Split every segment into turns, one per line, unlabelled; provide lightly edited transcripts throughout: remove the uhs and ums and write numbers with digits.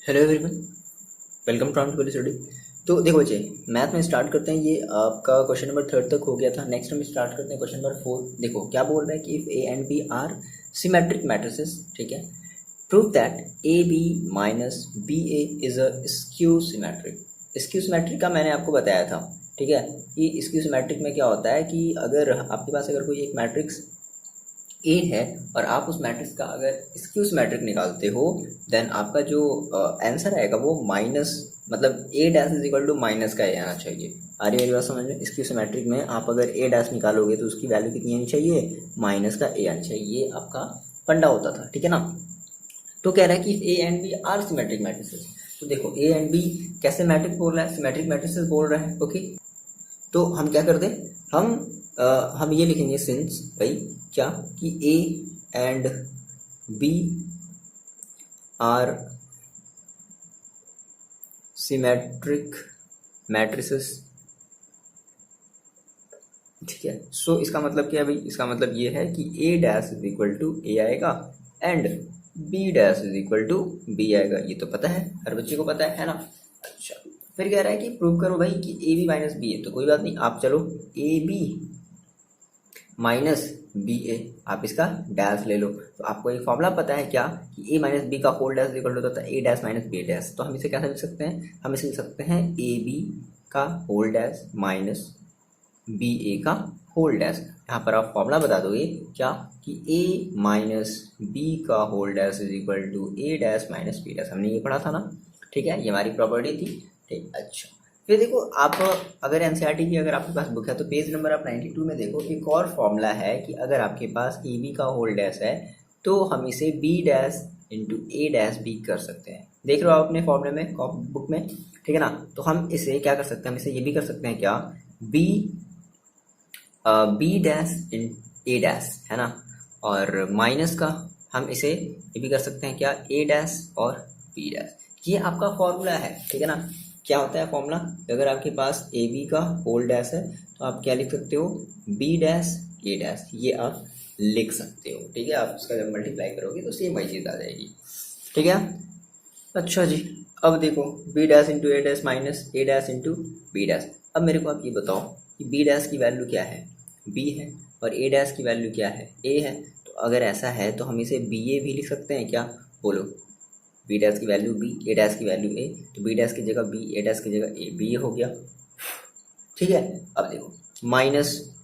Hello everyone, welcome to art study. तो देखो बच्चे, मैथ में स्टार्ट करते हैं। ये आपका क्वेश्चन नंबर 3 तक हो गया था। नेक्स्ट हम स्टार्ट करते हैं क्वेश्चन नंबर 4। देखो क्या बोल रहा है कि if A and B are symmetric matrices, ठीक है, prove that A B minus B A is a skew symmetric. Skew symmetric का मैंने आपको बताया था, ठीक है। कि स्क्यू सिमेट्रिक में क्या होता है कि अगर आपके पास अगर कोई एक मैट्रिक्स ए है और आप उस मैट्रिक्स का अगर स्क्यू सिमेट्रिक निकालते हो, देन आपका जो आंसर आएगा वो माइनस, मतलब a dash is equal to minus का ए आना चाहिए। आ रही है मेरी बात समझ में? स्क्यू सिमेट्रिक में आप अगर ए डैश निकालोगे तो उसकी वैल्यू कितनी आनी चाहिए? माइनस का ए आनी चाहिए। ये आपका फंडा होता था, ठीक है ना। तो कह रहा है कि A and B are symmetric matrices. तो देखो ए एंड बी कैसे मैट्रिक बोल रहा है? सिमेट्रिक मैट्रिसेस बोल रहा है, ओके। तो हम क्या करते हैं, हम ये लिखेंगे सिंस भाई क्या कि A and B are symmetric matrices, ठीक है। सो इसका मतलब क्या है भाई? इसका मतलब ये है कि ए dash is equal to A आएगा and B dash is equal to B आएगा। ये तो पता है, हर बच्चे को पता है ना। अच्छा, फिर कह रहा है कि प्रूव करो भाई कि ए बी माइनस बी है। तो कोई बात नहीं, आप चलो ए बी माइनस बी ए, आप इसका डैश ले लो। तो आपको एक फॉर्मूला पता है क्या कि ए माइनस बी का होल डैश इक्वल टू होता है ए डैश माइनस बी डैश। तो हम इसे कैसे लिख सकते हैं? हम इसे लिख सकते हैं ए बी का whole dash minus B a का होल डैश। यहाँ पर आप फॉर्मूला बता दोगे क्या कि ए माइनस बी का whole dash is equal to A dash minus B dash. हमने ये पढ़ा था ना, ठीक है। ये हमारी प्रॉपर्टी थी, ठीक। अच्छा, फिर देखो आप अगर एनसीईआरटी की अगर आपके पास बुक है तो पेज नंबर आप 92 में देखो, एक और फॉर्मूला है कि अगर आपके पास ए बी का होल डैश है तो हम इसे B dash into A dash भी कर सकते हैं। देख रहे हो आप अपने फॉर्मूले में, बुक में, ठीक है ना। तो हम इसे क्या कर सकते हैं? हम इसे ये भी कर सकते हैं क्या, B B dash in A dash, है ना। और माइनस का हम इसे ये भी कर सकते हैं क्या, ए डैश और बी डैश। ये आपका फॉर्मूला है, ठीक है ना। क्या होता है फॉर्मूला? अगर आपके पास ए बी का होल डैश है तो आप क्या लिख सकते हो, बी डैश ए डैश, ये आप लिख सकते हो, ठीक है। आप उसका जब मल्टीप्लाई करोगे तो सेम वही चीज़ आ जाएगी, ठीक है। अच्छा जी, अब देखो B dash into A dash minus A dash into B dash. अब मेरे को आप ये बताओ कि बी डैश की वैल्यू क्या है? बी है, और ए डैश की वैल्यू क्या है? ए है। तो अगर ऐसा है तो हम इसे बी ए भी लिख सकते हैं क्या? बोलो, बी डैश की वैल्यू बी, ए डैश की वैल्यू ए, तो बी डैश की जगह बी, ए डैश की जगह ए, बी हो गया, ठीक है। अब देखो माइनस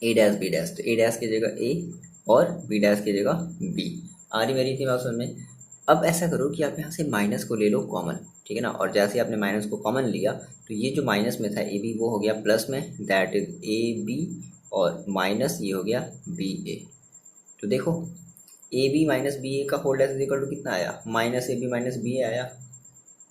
ए डैश बी डैश, तो ए डैश की जगह ए और बी डैश की जगह बी। आ रही मेरी थी बात समझ में? अब ऐसा करो कि आप यहाँ से माइनस को ले लो कॉमन, ठीक है ना। और जैसे आपने माइनस को कॉमन लिया तो ये जो माइनस में था ए बी वो हो गया प्लस में, दैट इज ए बी, और माइनस ये हो गया बी ए। तो देखो a B minus B a का whole dash is equal to कितना आया? Minus a B minus B a आया।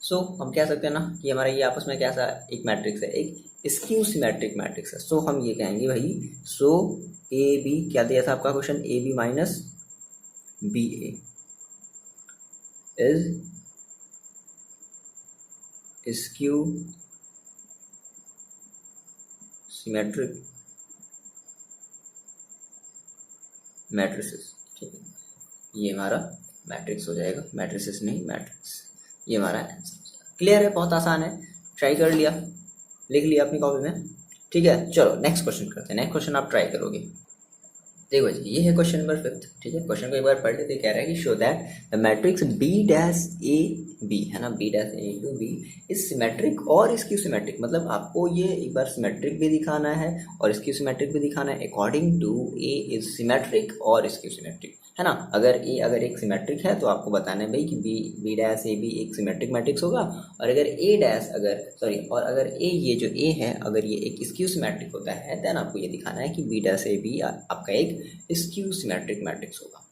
सो हम कह सकते हैं ना कि हमारा ये आपस में कैसा एक मैट्रिक्स है, एक स्क्यू सिमेट्रिक मैट्रिक्स है। सो हम ये कहेंगे भाई, सो ए बी, क्या दिया था आपका question, A B minus B A is skew symmetric matrices, ठीक है। ये हमारा मैट्रिक्स हो जाएगा, मैट्रिसेस नहीं मैट्रिक्स। ये हमारा आंसर क्लियर है, बहुत आसान है, ट्राई कर लिया, लिख लिया अपनी कॉपी में, ठीक है। चलो नेक्स्ट क्वेश्चन करते हैं। नेक्स्ट क्वेश्चन आप ट्राई करोगे। देखो जी, ये है क्वेश्चन नंबर 5, ठीक है। क्वेश्चन को एक बार पढ़ लेते। कह रहा है कि show that the matrix B dash A B, है ना, B dash A to B is symmetric और स्क्यू सिमेट्रिक। मतलब आपको ये एक बार सिमेट्रिक भी दिखाना है और स्क्यू सिमेट्रिक भी दिखाना है according to A is symmetric और स्क्यू सिमेट्रिक, है ना। अगर एक सिमेट्रिक है तो आपको बताना है भाई कि बी डैश ए बी एक सिमेट्रिक मैट्रिक्स होगा, और अगर ए डैश और अगर ए, ये जो ए है, अगर ये एक स्क्यू सिमेट्रिक होता है, देन आपको ये दिखाना है कि बी डैश ए बी आपका एक स्क्यू सिमेट्रिक मैट्रिक्स होगा।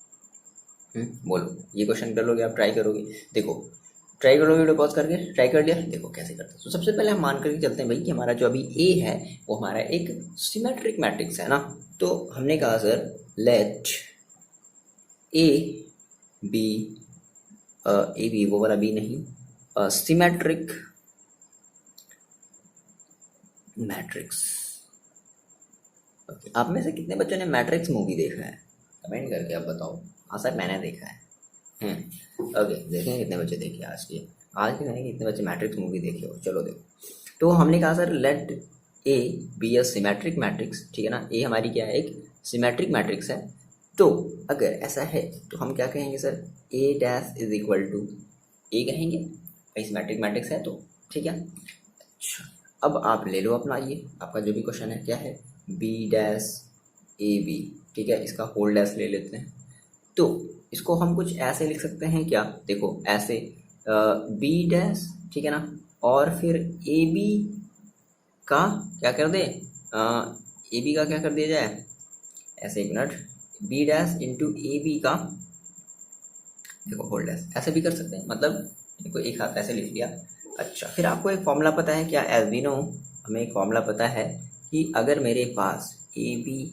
बोलो, ये क्वेश्चन कर लोगे आप, ट्राई करोगे? देखो ट्राई करोगे, वीडियो पॉज करके ट्राई कर लिया। देखो कैसे करते हैं। तो सबसे पहले हम मान करके चलते हैं भाई कि हमारा जो अभी ए है वो हमारा एक सिमेट्रिक मैट्रिक्स है ना। तो हमने कहा सर लेट ए बी वो वाला बी नहीं, सिमेट्रिक मैट्रिक्स। आप में से कितने बच्चों ने मैट्रिक्स मूवी देखा है? कमेंट करके आप बताओ। हाँ सर मैंने देखा है। हैं। ओके, देखें कितने बच्चे देखे आज के नहीं कितने बच्चे मैट्रिक्स मूवी देखे हो। चलो देखो, तो हमने कहा sir let A B a symmetric matrix, ठीक है ना। ए हमारी क्या है, एक सिमेट्रिक मैट्रिक्स है। तो अगर ऐसा है तो हम क्या कहेंगे sir, a dash is equal to a कहेंगे, भाई सिमेट्रिक मैट्रिक्स है तो, ठीक है। अच्छा, अब आप ले लो अपना ये आपका जो भी क्वेश्चन है, क्या है, बी डैश ए बी, ठीक है, इसका होल डैश ले लेते हैं। तो इसको हम कुछ ऐसे लिख सकते हैं क्या, देखो ऐसे, बी डैश, ठीक है ना, और फिर ए बी का क्या कर दे, ए बी का क्या कर दिया जाए, ऐसे, एक minute, B dash into A B का, देखो होल डैश, ऐसे भी कर सकते हैं, मतलब देखो एक हाथ ऐसे लिख दिया। अच्छा, फिर आपको एक फॉर्मूला पता है क्या, एज वी नो, हमें एक फॉर्मूला पता है कि अगर मेरे पास ए बी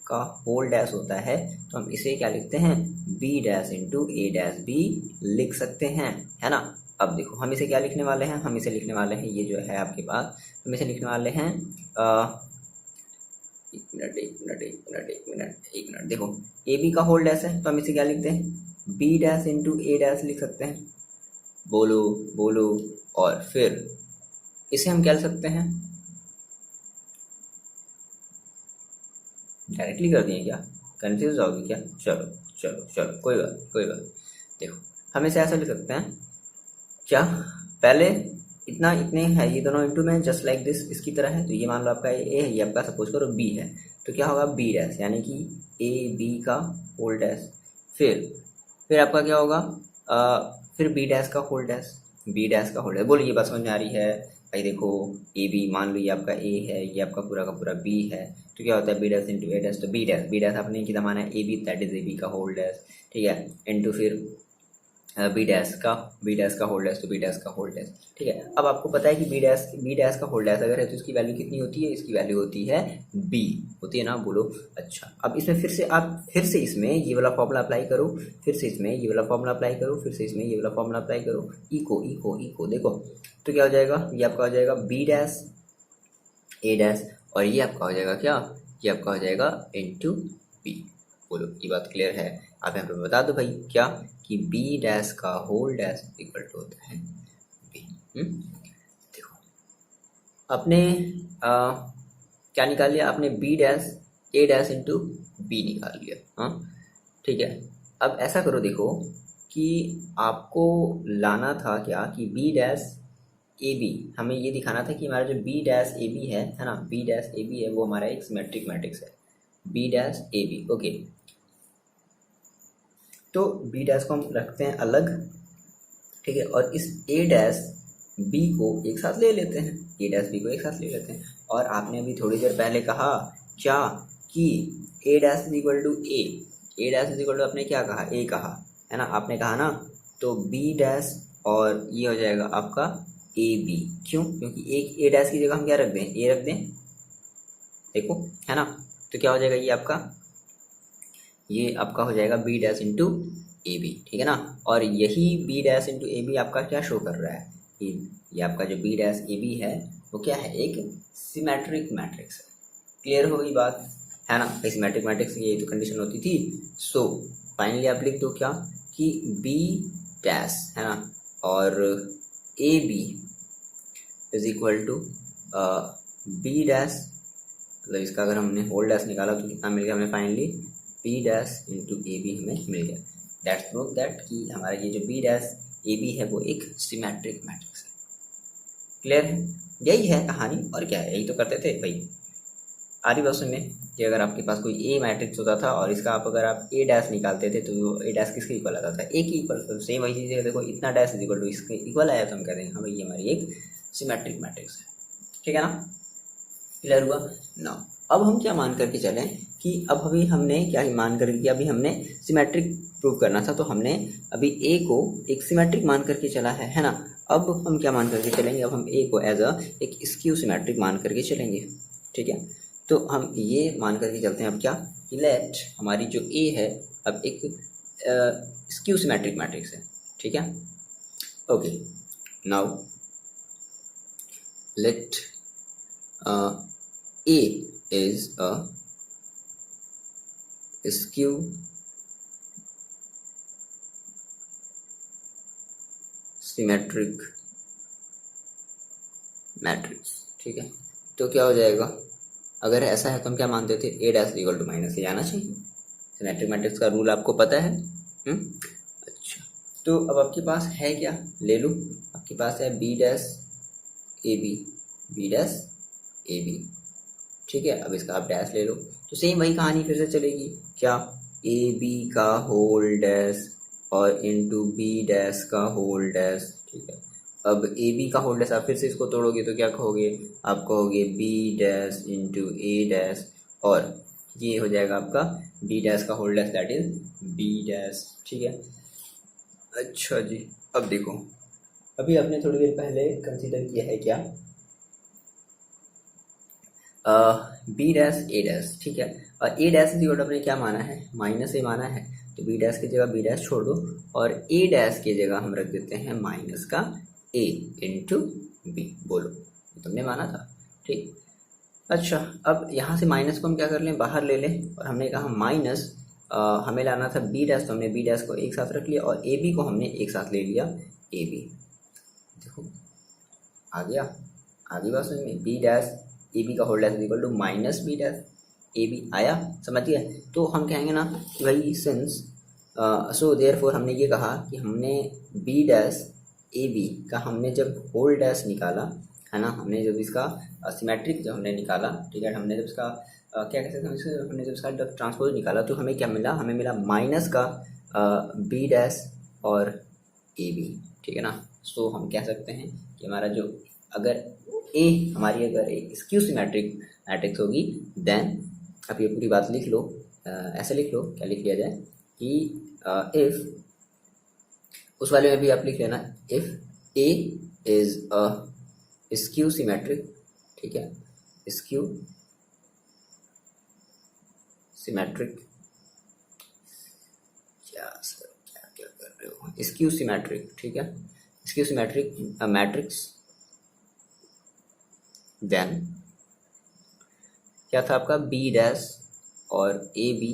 का होल डैश होता है तो हम इसे क्या लिखते हैं, B dash into A dash B लिख सकते हैं, है ना। अब देखो हम इसे क्या लिखने वाले हैं, हम इसे लिखने वाले हैं, ये जो है आपके पास, हम इसे लिखने वाले हैं, एक मिनट एक मिनट एक मिनट एक मिनट एक मिनट, देखो ए बी का होल डैश है तो हम इसे क्या लिखते हैं, B dash into A dash लिख सकते हैं, बोलो बोलो। और फिर इसे हम क्या लिख सकते हैं, डायरेक्टली कर दिए क्या, कंफ्यूज होगी क्या, चलो चलो चलो कोई बात कोई बात। देखो हम इसे ऐसा लिख सकते हैं, क्या, पहले इतना इतने है, ये दोनों इंटू में जस्ट लाइक दिस, इसकी तरह है, तो ये मान लो आपका ए है, ये आपका सपोज करो बी है, तो क्या होगा, बी डैश यानी कि ए बी का होल डैश, फिर आपका क्या होगा, फिर बी डैश का होल डैश, बी डैश का होल डैश, बोलो ये बात समझ में आ रही है भाई। देखो ए बी, मान लो ये आपका ए है, ये आपका पूरा का पूरा बी है, तो क्या होता है B dash into A dash, तो बी डैश आपने कितना माना है, ए B, that is A B का होल डैश, ठीक है, इंटू फिर बी डैश का होल डैश, तो बी डैश का होल डैश, ठीक है। अब आपको पता है कि बी डैश का होल डैश अगर है तो इसकी वैल्यू कितनी होती है, इसकी वैल्यू होती है बी, होती है ना, बोलो। अच्छा, अब इसमें फिर से आप फिर से इसमें ये वाला फॉर्मूला अप्लाई करो, फिर से इसमें ये वाला फॉर्मूला अप्लाई करो, फिर से इसमें ये वाला फॉर्मूला अप्लाई करो, इको इको इको, देखो तो क्या हो जाएगा, ये आपका हो जाएगा बी डैश ए डैश, और ये आपका हो जाएगा क्या, ये आपका हो जाएगा इंटू बी, बोलो ये बात क्लियर है। आप यहाँ पे बता दो भाई क्या, कि बी डैश का होल डैश इक्वल टू होता है बी। देखो आपने क्या निकाल लिया आपने, बी डैश ए डैश इंटू बी निकाल लिया, हाँ ठीक है। अब ऐसा करो, देखो कि आपको लाना था क्या, कि बी डैश ए बी, हमें ये दिखाना था कि हमारा जो बी डैश ए बी है ना, बी डैश ए बी है, वो हमारा एक सिमेट्रिक मैट्रिक्स है, B dash A B, okay. तो बी डैश को हम रखते हैं अलग, ठीक है, और इस ए डैश बी को एक साथ ले लेते हैं, ए डैश बी को एक साथ ले लेते हैं। और आपने अभी थोड़ी देर पहले कहा क्या, कि ए dash is equal to A dash is equal to, आपने क्या कहा, ए कहा, है ना, आपने कहा ना, तो बी डैश और ये हो जाएगा आपका ए बी, क्यों, क्योंकि एक ए डैश की जगह हम क्या रख दें, ए रख दें, देखो, है ना, तो क्या हो जाएगा, ये आपका हो जाएगा B dash into A B, ठीक है ना। और यही B dash into A B आपका क्या शो कर रहा है, कि ये आपका जो बी डैश ए बी है वो क्या है, एक सिमेट्रिक मैट्रिक्स है। क्लियर हो गई बात, है ना, सिमेट्रिक मैट्रिक्स की ये तो कंडीशन होती थी। सो फाइनली आप लिख दो क्या, कि बी डैश, है ना, और A B is equal to B dash, मतलब इसका अगर हमने होल डैश निकाला तो कितना मिल गया हमें finally, B dash into A B हमें मिल गया। दैट्स प्रूव दैट कि हमारा ये जो बी डैश ए बी है वो एक सिमेट्रिक मैट्रिक्स है। क्लियर है, यही है कहानी, और क्या है, यही तो करते थे भाई। आरी बस में कि अगर आपके पास कोई ए मैट्रिक्स होता था और इसका अगर आप ए डैश निकालते थे तो ए डैश किसके इक्वल आता था, ए की इक्वल, तो सेम वही चीज़ है, देखो इतना डैश इज इक्वल टू इसके इक्वल आया तो हम कहते हैं हाँ भाई ये हमारी एक सिमेट्रिक मैट्रिक्स है, ठीक है ना। क्लियर हुआ ना। अब हम क्या मान करके चलें, कि अब अभी हमने क्या मान करके किया, अभी हमने सिमेट्रिक प्रूव करना था, तो हमने अभी ए को एक सिमेट्रिक मान करके चला है ना। अब हम क्या मान करके चलेंगे, अब हम ए को एज अ एक स्क्यू सिमेट्रिक मान करके चलेंगे, ठीक है। तो हम ये मान करके चलते हैं अब क्या, कि लेट हमारी जो ए है अब एक स्क्यू सिमेट्रिक मैट्रिक्स है, ठीक है। Okay, now let A is a skew symmetric matrix, ठीक है। तो क्या हो जाएगा, अगर ऐसा है तो हम क्या मानते थे, ए डैश इक्वल टू माइनस ए आना चाहिए। सिमेट्रिक मैट्रिक्स का रूल आपको पता है। अच्छा, तो अब आपके पास है क्या, ले लो, आपके पास है B dash A B, B dash A B, ठीक है। अब इसका आप डैश ले लो, तो सेम वही कहानी फिर से चलेगी, क्या, ए बी का होल डैश और इनटू बी डैश का होल डैश, ठीक है। अब ए बी का होल डैश आप फिर से इसको तोड़ोगे तो क्या कहोगे, आप कहोगे B dash into A dash, और ये हो जाएगा आपका बी डैश का whole dash, that is B dash, ठीक है। अच्छा जी, अब देखो, अभी आपने थोड़ी देर पहले कंसीडर किया है क्या, बी डैश ए डैश, ठीक है। और ए डैश की आपने क्या माना है, माइनस ए माना है, तो बी डैश की जगह बी डैश छोड़ दो, और ए डैश की जगह हम रख देते हैं माइनस का ए इंटू बी, बोलो तुमने माना था, ठीक। अच्छा, अब यहाँ से माइनस को हम क्या कर लें, बाहर ले लें, और हमने कहा माइनस हमें लाना था बी डैश, तो हमने बी डैश को एक साथ रख लिया, और ए बी को हमने एक साथ ले लिया, ए बी, देखो आ गया, आगे बात समझ में, बी डैश ए बी का whole dash equal to minus B dash A B, आया समझिए। तो हम कहेंगे ना कि भाई सिंस सो देयरफॉर हमने ये कहा कि हमने बी डैश ए बी का हमने जब होल डैश निकाला है ना, हमने जब इसका सिमेट्रिक जब हमने निकाला, ठीक है, हमने जब इसका क्या कह सकते हैं इसको, हमने जब इसका ट्रांसपोज निकाला तो हमें क्या मिला, हमें मिला माइनस का बी डैश और ए बी, ठीक है ना। सो हम कह सकते हैं कि हमारा जो, अगर ए हमारी अगर एक स्क्यू सिमेट्रिक मैट्रिक्स होगी, देन आप ये पूरी बात लिख लो, ऐसे लिख लो, क्या लिख लिया जाए कि इफ, उस वाले में भी आप लिख लेना, if A is a skew symmetric, ठीक है, स्क्यू सिमेट्रिक, क्या सर क्या क्या कर रहे हो, स्क्यू सिमेट्रिक, ठीक है, स्क्यू सिमेट्रिक मैट्रिक्स, देन क्या था आपका, बी डैश और A B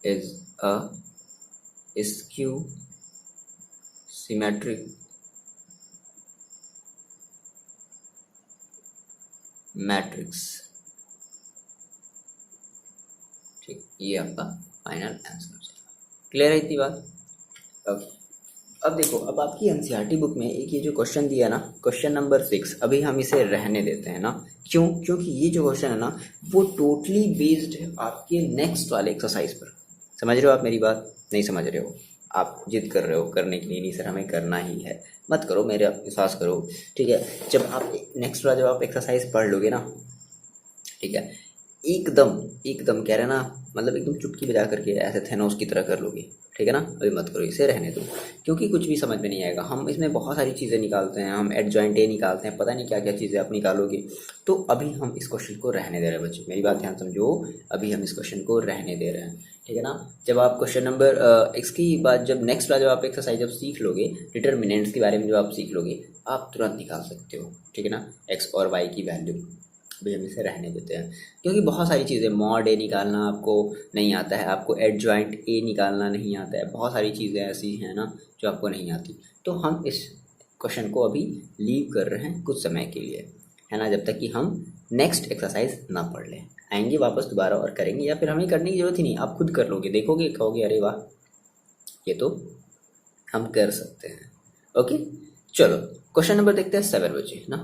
is a skew symmetric matrix, ठीक, ये आपका फाइनल आंसर हो जाएगा। क्लियर है इतनी बात, ओके। अब देखो, अब आपकी एनसीईआरटी बुक में एक ये जो क्वेश्चन दिया ना, क्वेश्चन नंबर 6, अभी हम इसे रहने देते हैं ना, क्यों, क्योंकि ये जो क्वेश्चन है ना वो टोटली बेस्ड है आपके नेक्स्ट वाले एक्सरसाइज पर। समझ रहे हो आप मेरी बात, नहीं समझ रहे हो, आप जिद कर रहे हो करने के लिए, नहीं सर हमें करना ही है, मत करो, मेरे विश्वास करो, ठीक है। जब आप नेक्स्ट वाला जब आप एक्सरसाइज पढ़ लोगे ना, ठीक है, एकदम एकदम कह रहे ना, मतलब एकदम चुटकी बजा करके ऐसे थेनोस की तरह कर लोगे, ठीक है ना। अभी मत करो, इसे रहने दो, क्योंकि कुछ भी समझ में नहीं आएगा। हम इसमें बहुत सारी चीज़ें निकालते हैं, हम एडजॉइंट ए निकालते हैं, पता नहीं क्या क्या चीज़ें आप निकालोगे। तो अभी हम इस क्वेश्चन को रहने दे रहे हैं बच्चे, मेरी बात ध्यान समझो, अभी हम इस क्वेश्चन को रहने दे रहे हैं, ठीक है ना। जब आप क्वेश्चन नंबर इसकी बात, जब नेक्स्ट वाला जब आप एक्सरसाइज जब सीख लोगे, डिटर्मिनेंट्स के बारे में जब आप सीख लोगे, आप तुरंत निकाल सकते हो, ठीक है ना, एक्स और वाई की वैल्यू। अभी हम इसे रहने देते हैं, क्योंकि बहुत सारी चीज़ें, मॉड ए निकालना आपको नहीं आता है, आपको एडजॉइंट ए निकालना नहीं आता है, बहुत सारी चीज़ें ऐसी हैं ना जो आपको नहीं आती। तो हम इस क्वेश्चन को अभी लीव कर रहे हैं कुछ समय के लिए, है ना, जब तक कि हम नेक्स्ट एक्सरसाइज ना पढ़ लें। आएंगे वापस दोबारा और करेंगे, या फिर हमें करने की जरूरत ही नहीं, आप खुद कर लोगे, देखोगे, कहोगे अरे वाह ये तो हम कर सकते हैं। ओके, चलो क्वेश्चन नंबर देखते हैं 7 बचे ना।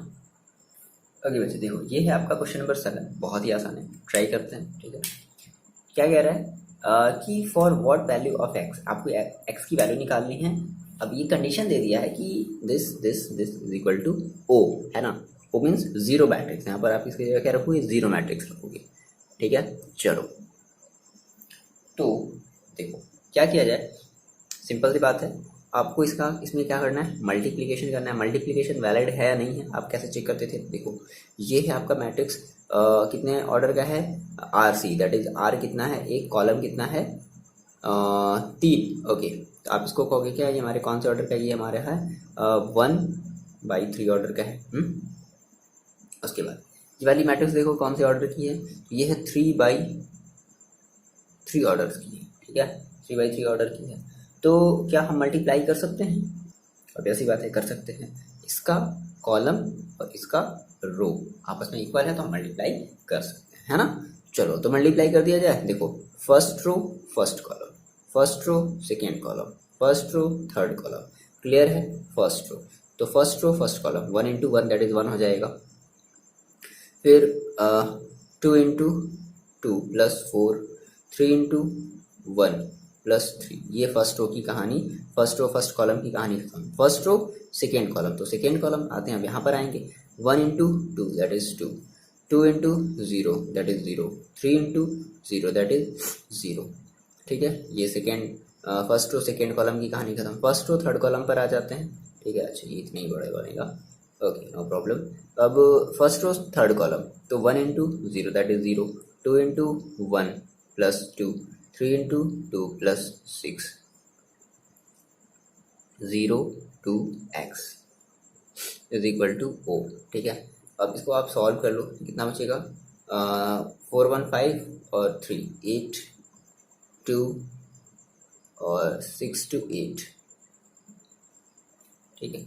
ओके बच्चे देखो, ये है आपका क्वेश्चन नंबर 7, बहुत ही आसान है, ट्राई करते हैं, ठीक है। क्या कह रहा है कि for what value of X, आपको एक्स की वैल्यू निकालनी है। अब ये कंडीशन दे दिया है कि this this this is equal to O, है ना, ओ मीन्स जीरो मैट्रिक्स, यहाँ पर आप इसकी जगह क्या रखोगे, जीरो मैट्रिक्स रखोगे, ठीक है। चलो तो देखो क्या किया जाए, सिंपल सी बात है, आपको इसका इसमें क्या करना है, मल्टीप्लिकेशन करना है। मल्टीप्लिकेशन वैलिड है या नहीं है, आप कैसे चेक करते थे, देखो ये है आपका मैट्रिक्स, कितने ऑर्डर का है, R C, that is R कितना है, एक कॉलम कितना है, 3, ओके। तो आप इसको कहोगे क्या, ये हमारे कौन से ऑर्डर का, ये हमारे है 1/3 ऑर्डर का है। उसके बाद ये वाली मैट्रिक्स देखो कौन से ऑर्डर की है, ये है 3/3 ऑर्डर की है, ठीक है, 3/3 ऑर्डर की है। तो क्या हम मल्टीप्लाई कर सकते हैं, अब ऐसी बात है, कर सकते हैं इसका कॉलम और इसका रो आपस में इक्वल है तो हम मल्टीप्लाई कर सकते हैं, है ना। चलो तो मल्टीप्लाई कर दिया जाए। देखो first row first column, first row second column, first row third column, clear है। फर्स्ट रो तो first row first column 1 into 1 that is 1 हो जाएगा। फिर 2 इंटू 2 प्लस 4, 3 इंटू 1 प्लस 3, ये फर्स्ट रो की कहानी, फर्स्ट रो फर्स्ट कॉलम की कहानी खत्म। फर्स्ट रो सेकेंड कॉलम, तो सेकेंड कॉलम आते हैं अब यहाँ पर आएंगे। 1 into 2 that is 2, 2 into 0 that is 0, 3 into 0 that is 0, ठीक है। ये second first row second column की कहानी खत्म। फर्स्ट रो थर्ड कॉलम पर आ जाते हैं, ठीक है। अच्छा ये इतने ही बड़े बनेगा, ओके नो प्रॉब्लम। अब फर्स्ट रो थर्ड कॉलम, तो 1 into 0 that is 0, 2 into 1 plus 2, 3 into 2 plus 6, 0 two x is equal to O, ठीक है। अब इसको आप सॉल्व कर लो, कितना बचेगा 4 1 5 और 3 8 2 और 6 to 8, ठीक है।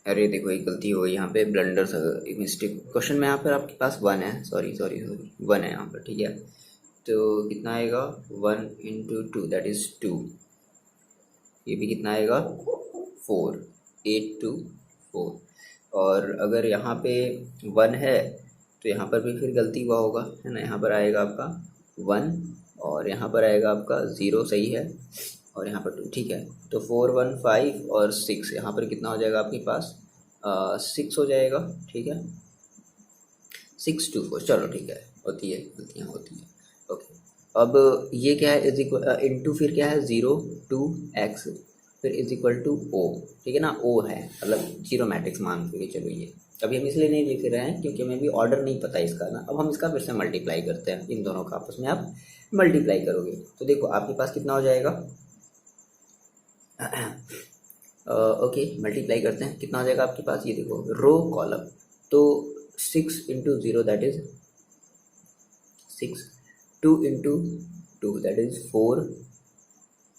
अरे देखो एक गलती हो गई यहाँ पे, ब्लंडर सा, एक मिस्टेक। क्वेश्चन में यहाँ पर आपके पास 1 है, सॉरी 1 है यहाँ पर, ठीक है। तो कितना आएगा 1 इंटू 2 दैट इज 2, ये भी कितना आएगा 4, 8 to 4। और अगर यहाँ पे 1 है तो यहाँ पर भी फिर गलती हुआ होगा, है ना। यहाँ पर आएगा आपका 1 और यहाँ पर आएगा आपका 0, सही है, और यहाँ पर 2, ठीक है। तो 4 1 5 और 6, यहाँ पर कितना हो जाएगा आपके पास 6 हो जाएगा, ठीक है। 6 2 4, चलो ठीक है, होती है गलतियाँ होती है, ओके। अब ये क्या है इज इक्वल इंटू, फिर क्या है 0 टू x, फिर इज इक्वल टू O, ठीक है ना। O है मतलब जीरो मैट्रिक्स मान के चलो। ये अभी हम इसलिए नहीं लिख रहे हैं क्योंकि हमें भी ऑर्डर नहीं पता इसका ना। अब हम इसका फिर से मल्टीप्लाई करते हैं, इन दोनों का आपस में आप मल्टीप्लाई करोगे तो देखो आपके पास कितना हो जाएगा ओके मल्टीप्लाई करते हैं, कितना हो जाएगा आपके पास, ये देखो रो कॉलम, तो 6 into 0 that is 6, 2 into 2 that is 4,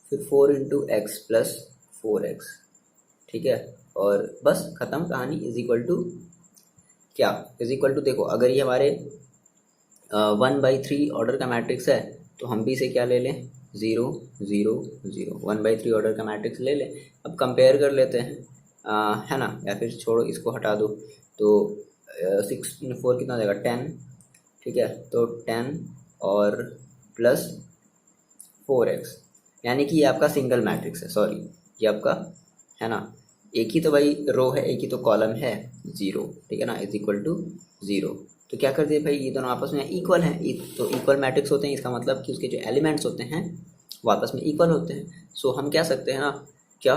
फिर 4 इंटू एक्स प्लस 4x, ठीक है। और बस खत्म कहानी, इज इक्वल टू क्या, इज इक्वल टू देखो अगर ये हमारे 1/3 ऑर्डर का मैट्रिक्स है तो हम भी इसे क्या ले लें 0 0 0, 1/3 ऑर्डर का मैट्रिक्स ले लें। अब कंपेयर कर लेते हैं, है ना, या फिर छोड़ो इसको हटा दो। तो 6 4 कितना हो जाएगा 10, ठीक है। तो 10 और प्लस 4x, यानी कि ये आपका सिंगल मैट्रिक्स है, सॉरी ये आपका है ना, एक ही तो भाई रो है, एक ही तो कॉलम है 0, ठीक है ना, इज इक्वल टू 0। तो क्या कर दिए भाई, ये दोनों आपस में इक्वल हैं, तो इक्वल मैट्रिक्स होते हैं, इसका मतलब कि उसके जो एलिमेंट्स होते हैं वो आपस में इक्वल होते हैं। सो हम कह सकते हैं ना क्या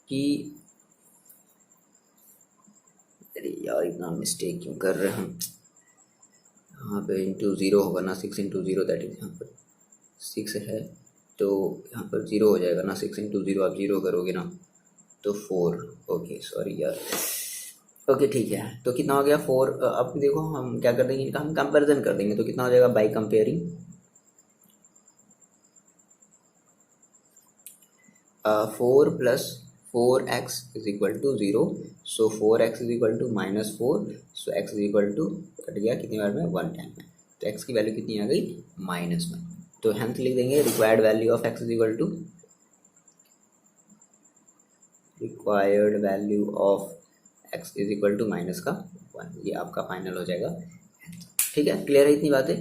कि अरे यार इतना मिस्टेक क्यों कर रहे हैं हम, यहाँ पे इंटू 0 होगा ना, 6 इंटू 0 दैट इज, यहाँ पर 6 है तो यहाँ पर 0 हो जाएगा ना, 6 इंटू 0 आप 0 करोगे ना तो 4, ओके सॉरी यार, ओके ठीक है। तो कितना हो गया 4, अब देखो हम क्या कर देंगे, इनका हम कंपैरिजन कर देंगे, तो कितना हो जाएगा by comparing 4 plus 4x is equal to 0, so 4x is equal to -4, so x is equal to कट गया कितनी बार में 1 टाइम में, तो x की वैल्यू कितनी आ गई -1। तो हेंस लिख देंगे required value of x is equal to, required value of x is equal to -1, ये आपका फाइनल हो जाएगा, ठीक है। क्लियर है इतनी बातें,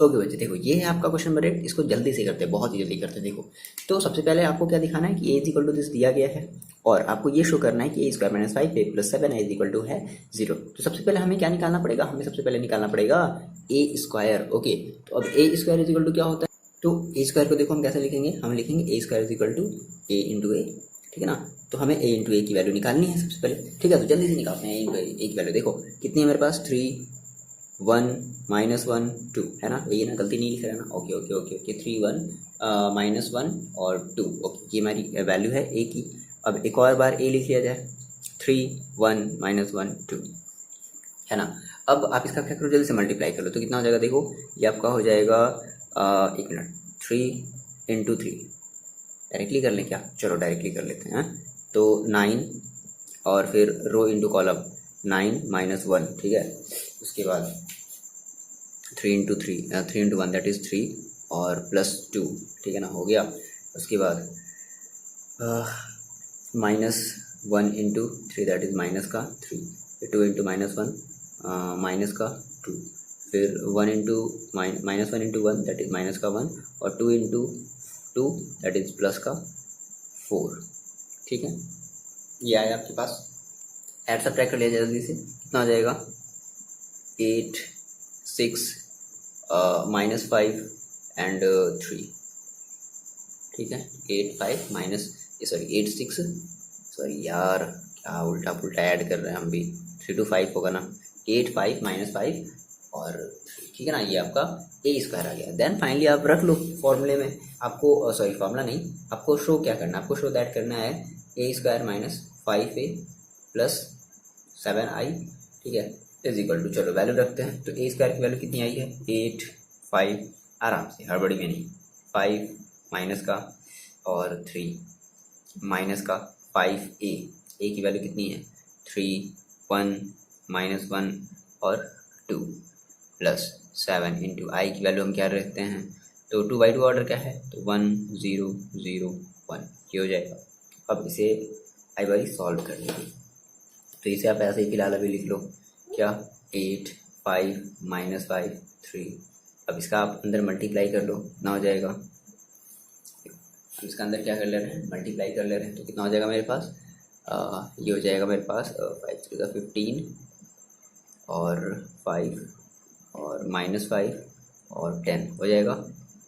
ओके बच्चे। देखो ये है आपका क्वेश्चन नंबर 8, इसको जल्दी से करते हैं, बहुत ही जल्दी करते हैं। देखो तो सबसे पहले आपको क्या दिखाना है कि a is equal to this दिया गया है, और आपको ये शो करना है कि a² - 5 a + 7 is equal to है 0। तो सबसे पहले हमें क्या निकालना पड़ेगा, हमें सबसे पहले निकालना पड़ेगा a², ओके। तो अब a² इज इक्वल टू क्या होता है, तो a² को देखो हम कैसे लिखेंगे, हम लिखेंगे a² is equal to a into a, ठीक है ना। तो हमें a इंटू a की वैल्यू निकालनी है सबसे पहले, ठीक है। तो जल्दी से निकालते हैं a की वैल्यू, देखो कितनी है मेरे पास 3 1 -1 2, है ना, ये ना गलती नहीं लिख रहा है ना, ओके ओके ओके ओके 3 1 -1 और 2, ओके ये हमारी वैल्यू है a की। अब एक और बार a लिख लिया जाए 3 1 -1 2, है ना। अब आप इसका क्या करो, जल्दी से मल्टीप्लाई कर लो, तो कितना हो जाएगा, देखो ये आपका हो जाएगा 1 मिनट 3 इंटू 3 डायरेक्टली कर लें क्या? चलो डायरेक्टली कर लेते हैं। तो 9 और फिर रो इंटू कॉलम 9 माइनस 1, ठीक है। उसके बाद 3 इंटू 1 दैट इज़ 3 और प्लस 2, ठीक है ना, हो गया। उसके बाद minus 1 into 3 that is minus का 3, फिर 2 इंटू -1 माइनस का 2, फिर 1 into -1 into 1 that is minus का 1 और 2 इंटू 2 दैट इज़ प्लस का 4, ठीक है। ये आया आपके पास। ऐड सब्ट्रैक्ट कर लिया जाए जल्दी से, कितना हो जाएगा? 8 6 -5 एंड 3, ठीक है। 8 5 माइनस सॉरी 8 6 सॉरी यार क्या उल्टा पुल्टा ऐड कर रहे हैं हम भी। 3 to 5 होगा ना, 8 5 -5 और 3, ठीक है ना। ये आपका ए स्क्वायर आ गया। देन फाइनली आप रख लो फॉर्मूले में। आपको सॉरी फॉर्मूला नहीं, आपको शो क्या करना है? आपको शो दैट करना है ए square minus 5a plus 7i, ठीक है, इज इक्वल टू, चलो वैल्यू रखते हैं। तो ए स्क्वायर की वैल्यू कितनी आई है? 8 5, आराम से हड़बड़ी में नहीं, 5 माइनस का और 3 माइनस का 5a, ए की वैल्यू कितनी है? 3 1 -1 और 2 प्लस 7 इंटू आई की वैल्यू हम क्या रखते हैं? तो 2/2 ऑर्डर क्या है? तो 1 0 0 1, ये हो जाएगा। अब इसे आई बारी सॉल्व कर लेंगे। तो इसे आप ऐसे ही फिलहाल अभी लिख लो, क्या? 8 5 -5 3। अब इसका आप अंदर मल्टीप्लाई कर लो, कितना हो जाएगा? हम इसका अंदर क्या कर ले रहे हैं? मल्टीप्लाई कर ले रहे हैं। तो कितना हो जाएगा मेरे पास? ये हो जाएगा मेरे पास 5 3 का 15 और 5 और -5 और 10 हो जाएगा,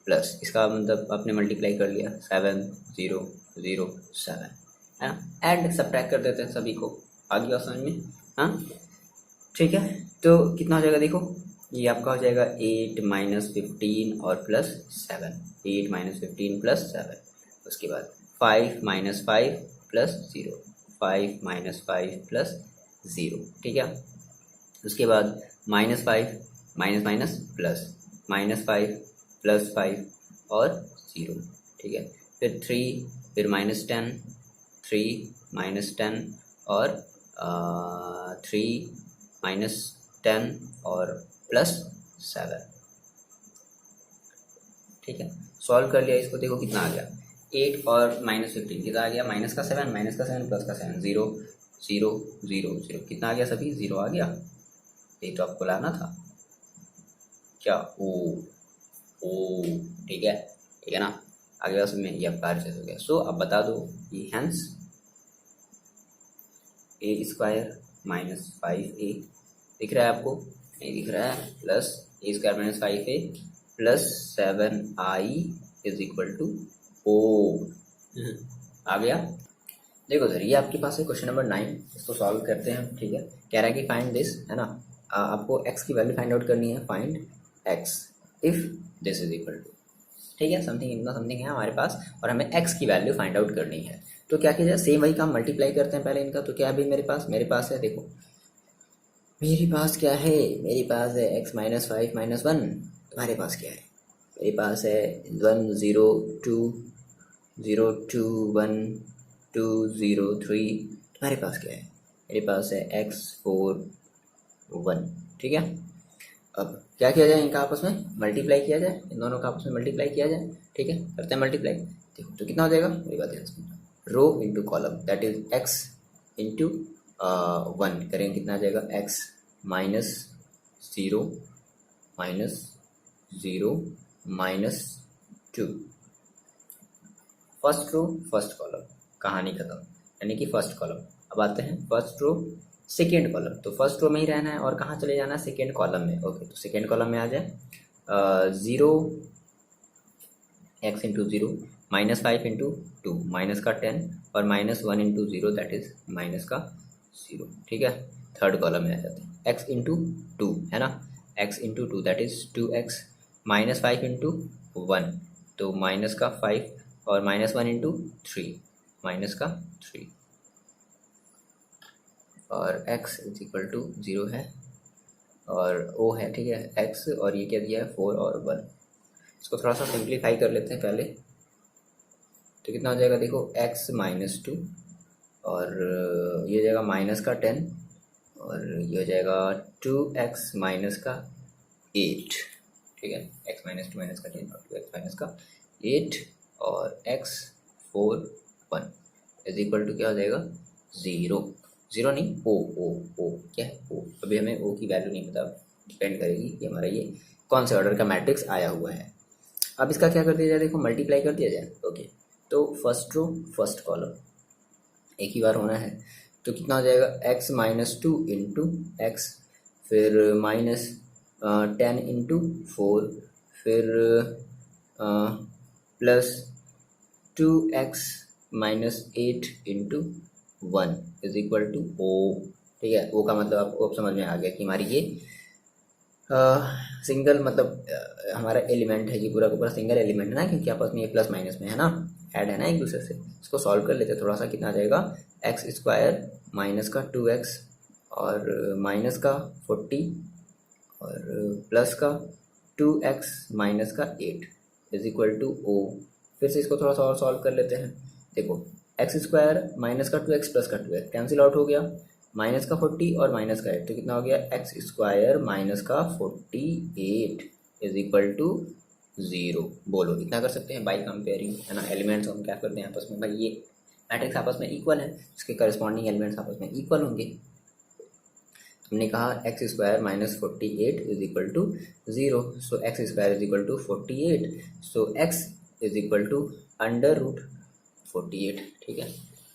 प्लस इसका मतलब आपने मल्टीप्लाई कर लिया 7 0 0 7, है ना। एंड सब्ट्रैक्ट कर देते हैं सभी को, आ गया समझ में? हाँ ठीक है। तो कितना हो जाएगा देखो, ये आपका हो जाएगा 8 -15 और प्लस 7, 8 -15 प्लस 7। उसके बाद 5 -5 प्लस 0, 5 -5 प्लस 0, ठीक है। उसके बाद -5 माइनस माइनस प्लस, -5 प्लस 5 और 0, ठीक है। फिर 3, फिर -10, 3 -10 और 3 -10 और प्लस 7, ठीक है। सॉल्व कर लिया इसको, देखो कितना आ गया? 8 और -15 कितना आ गया? माइनस का 7 प्लस का 7, 0 0 0 0, कितना आ गया? सभी 0 आ गया। ये तो आपको लाना था क्या? ओ ठीक है ना, आ गया उसमें, ये आपका आंसर हो गया। सो अब बता दो ये hence A square minus 5a दिख रहा है आपको? नहीं दिख रहा है। Plus a square minus 5a plus 7i is equal to O, आ गया। देखो सर, ये आपके पास है क्वेश्चन नंबर 9, इसको सॉल्व करते हैं, ठीक है। कह रहा है कि फाइंड दिस, है ना, आपको x की वैल्यू फाइंड आउट करनी है। Find x if this is equal to, ठीक है, समथिंग इतना समथिंग है हमारे पास और हमें x की वैल्यू फाइंड आउट करनी है। तो क्या किया जाए? सेम वही काम, मल्टीप्लाई करते हैं पहले इनका। तो क्या है मेरे पास है, देखो मेरे पास क्या है, मेरे पास है x -5 -1। तुम्हारे पास क्या है? मेरे पास है 1 0 2 0 2 1 2 0 3। तुम्हारे पास क्या है? मेरे पास है x 4 1, ठीक है। अब क्या किया जाए? इनका आपस में मल्टीप्लाई किया जाए, इन दोनों का आपस में मल्टीप्लाई किया जाए, ठीक है। करते हैं मल्टीप्लाई। देखो तो कितना हो जाएगा, मेरी बात ध्यान से, row into column that is x into 1 करेंगे, कितना आ जाएगा? x -0 -0 -2। First row first column, कहानी खत्म, यानी कि फर्स्ट कॉलम। अब आते हैं फर्स्ट रो सेकेंड कॉलम। तो फर्स्ट रो में ही रहना है और कहाँ चले जाना है? सेकेंड कॉलम में। ओके, तो सेकेंड कॉलम में आ जाए 0 x इंटू 0 -5 इंटू 2 माइनस का 10 और -1 इंटू 0 दैट इज माइनस का 0, ठीक है। थर्ड कॉलम में आ जाते हैं x इंटू 2, है ना, x into 2 that is 2x -5 into 1 तो माइनस का 5 और -1 इंटू 3 माइनस का 3 और x इज इक्वल टू 0 है और o है, ठीक है, x और ये क्या दिया है 4 और 1। इसको थोड़ा सा सिंप्लीफाई कर लेते हैं पहले। तो कितना हो जाएगा देखो, x-2 और ये हो जाएगा -10 और ये हो जाएगा 2x-8, ठीक है। x-2 -10 और 2x-8 और x4 1 इज इक्वल टू क्या हो जाएगा 0, 0 नहीं ओ क्या है ओ, अभी हमें ओ की वैल्यू नहीं पता, डिपेंड करेगी कि हमारा ये कौन से ऑर्डर का मैट्रिक्स आया हुआ है। अब इसका क्या कर दिया जाए, देखो मल्टीप्लाई कर दिया जाए। ओके, तो फर्स्ट रो फर्स्ट कॉलम एक ही बार होना है, तो कितना हो जाएगा x-2 इंटू एक्स, फिर -10 इंटू 4, फिर +2x-8 into 1 is equal to O, ठीक है। ओ का मतलब आपको अब समझ में आ गया कि हमारी ये सिंगल मतलब हमारा एलिमेंट है, ये पूरा का पूरा सिंगल एलिमेंट है ना, क्योंकि आपस में ये प्लस माइनस में है ना, ऐड है ना एक दूसरे से। इसको सॉल्व कर लेते हैं थोड़ा सा, कितना आ जाएगा x² माइनस का 2x और माइनस का 40 और प्लस का 2x माइनस का 8 इज इक्वल टू ओ। फिर से इसको थोड़ा सा और सॉल्व कर लेते हैं। देखो x² माइनस का 2x प्लस का 2x कैंसिल आउट हो गया, माइनस का 40 और माइनस का 8, तो कितना हो गया x² माइनस का 48 इज इक्वल टू 0। बोलो इतना कर सकते हैं बाई कंपेयरिंग, है ना। एलिमेंट्स हम क्या करते हैं आपस में, भाई ये मैट्रिक्स आपस में इक्वल है, इसके करस्पॉन्डिंग एलिमेंट्स आपस में इक्वल होंगे। हमने कहा x² minus 48 is equal to 0, so x² is equal to 48, so x is equal to √48, ठीक है।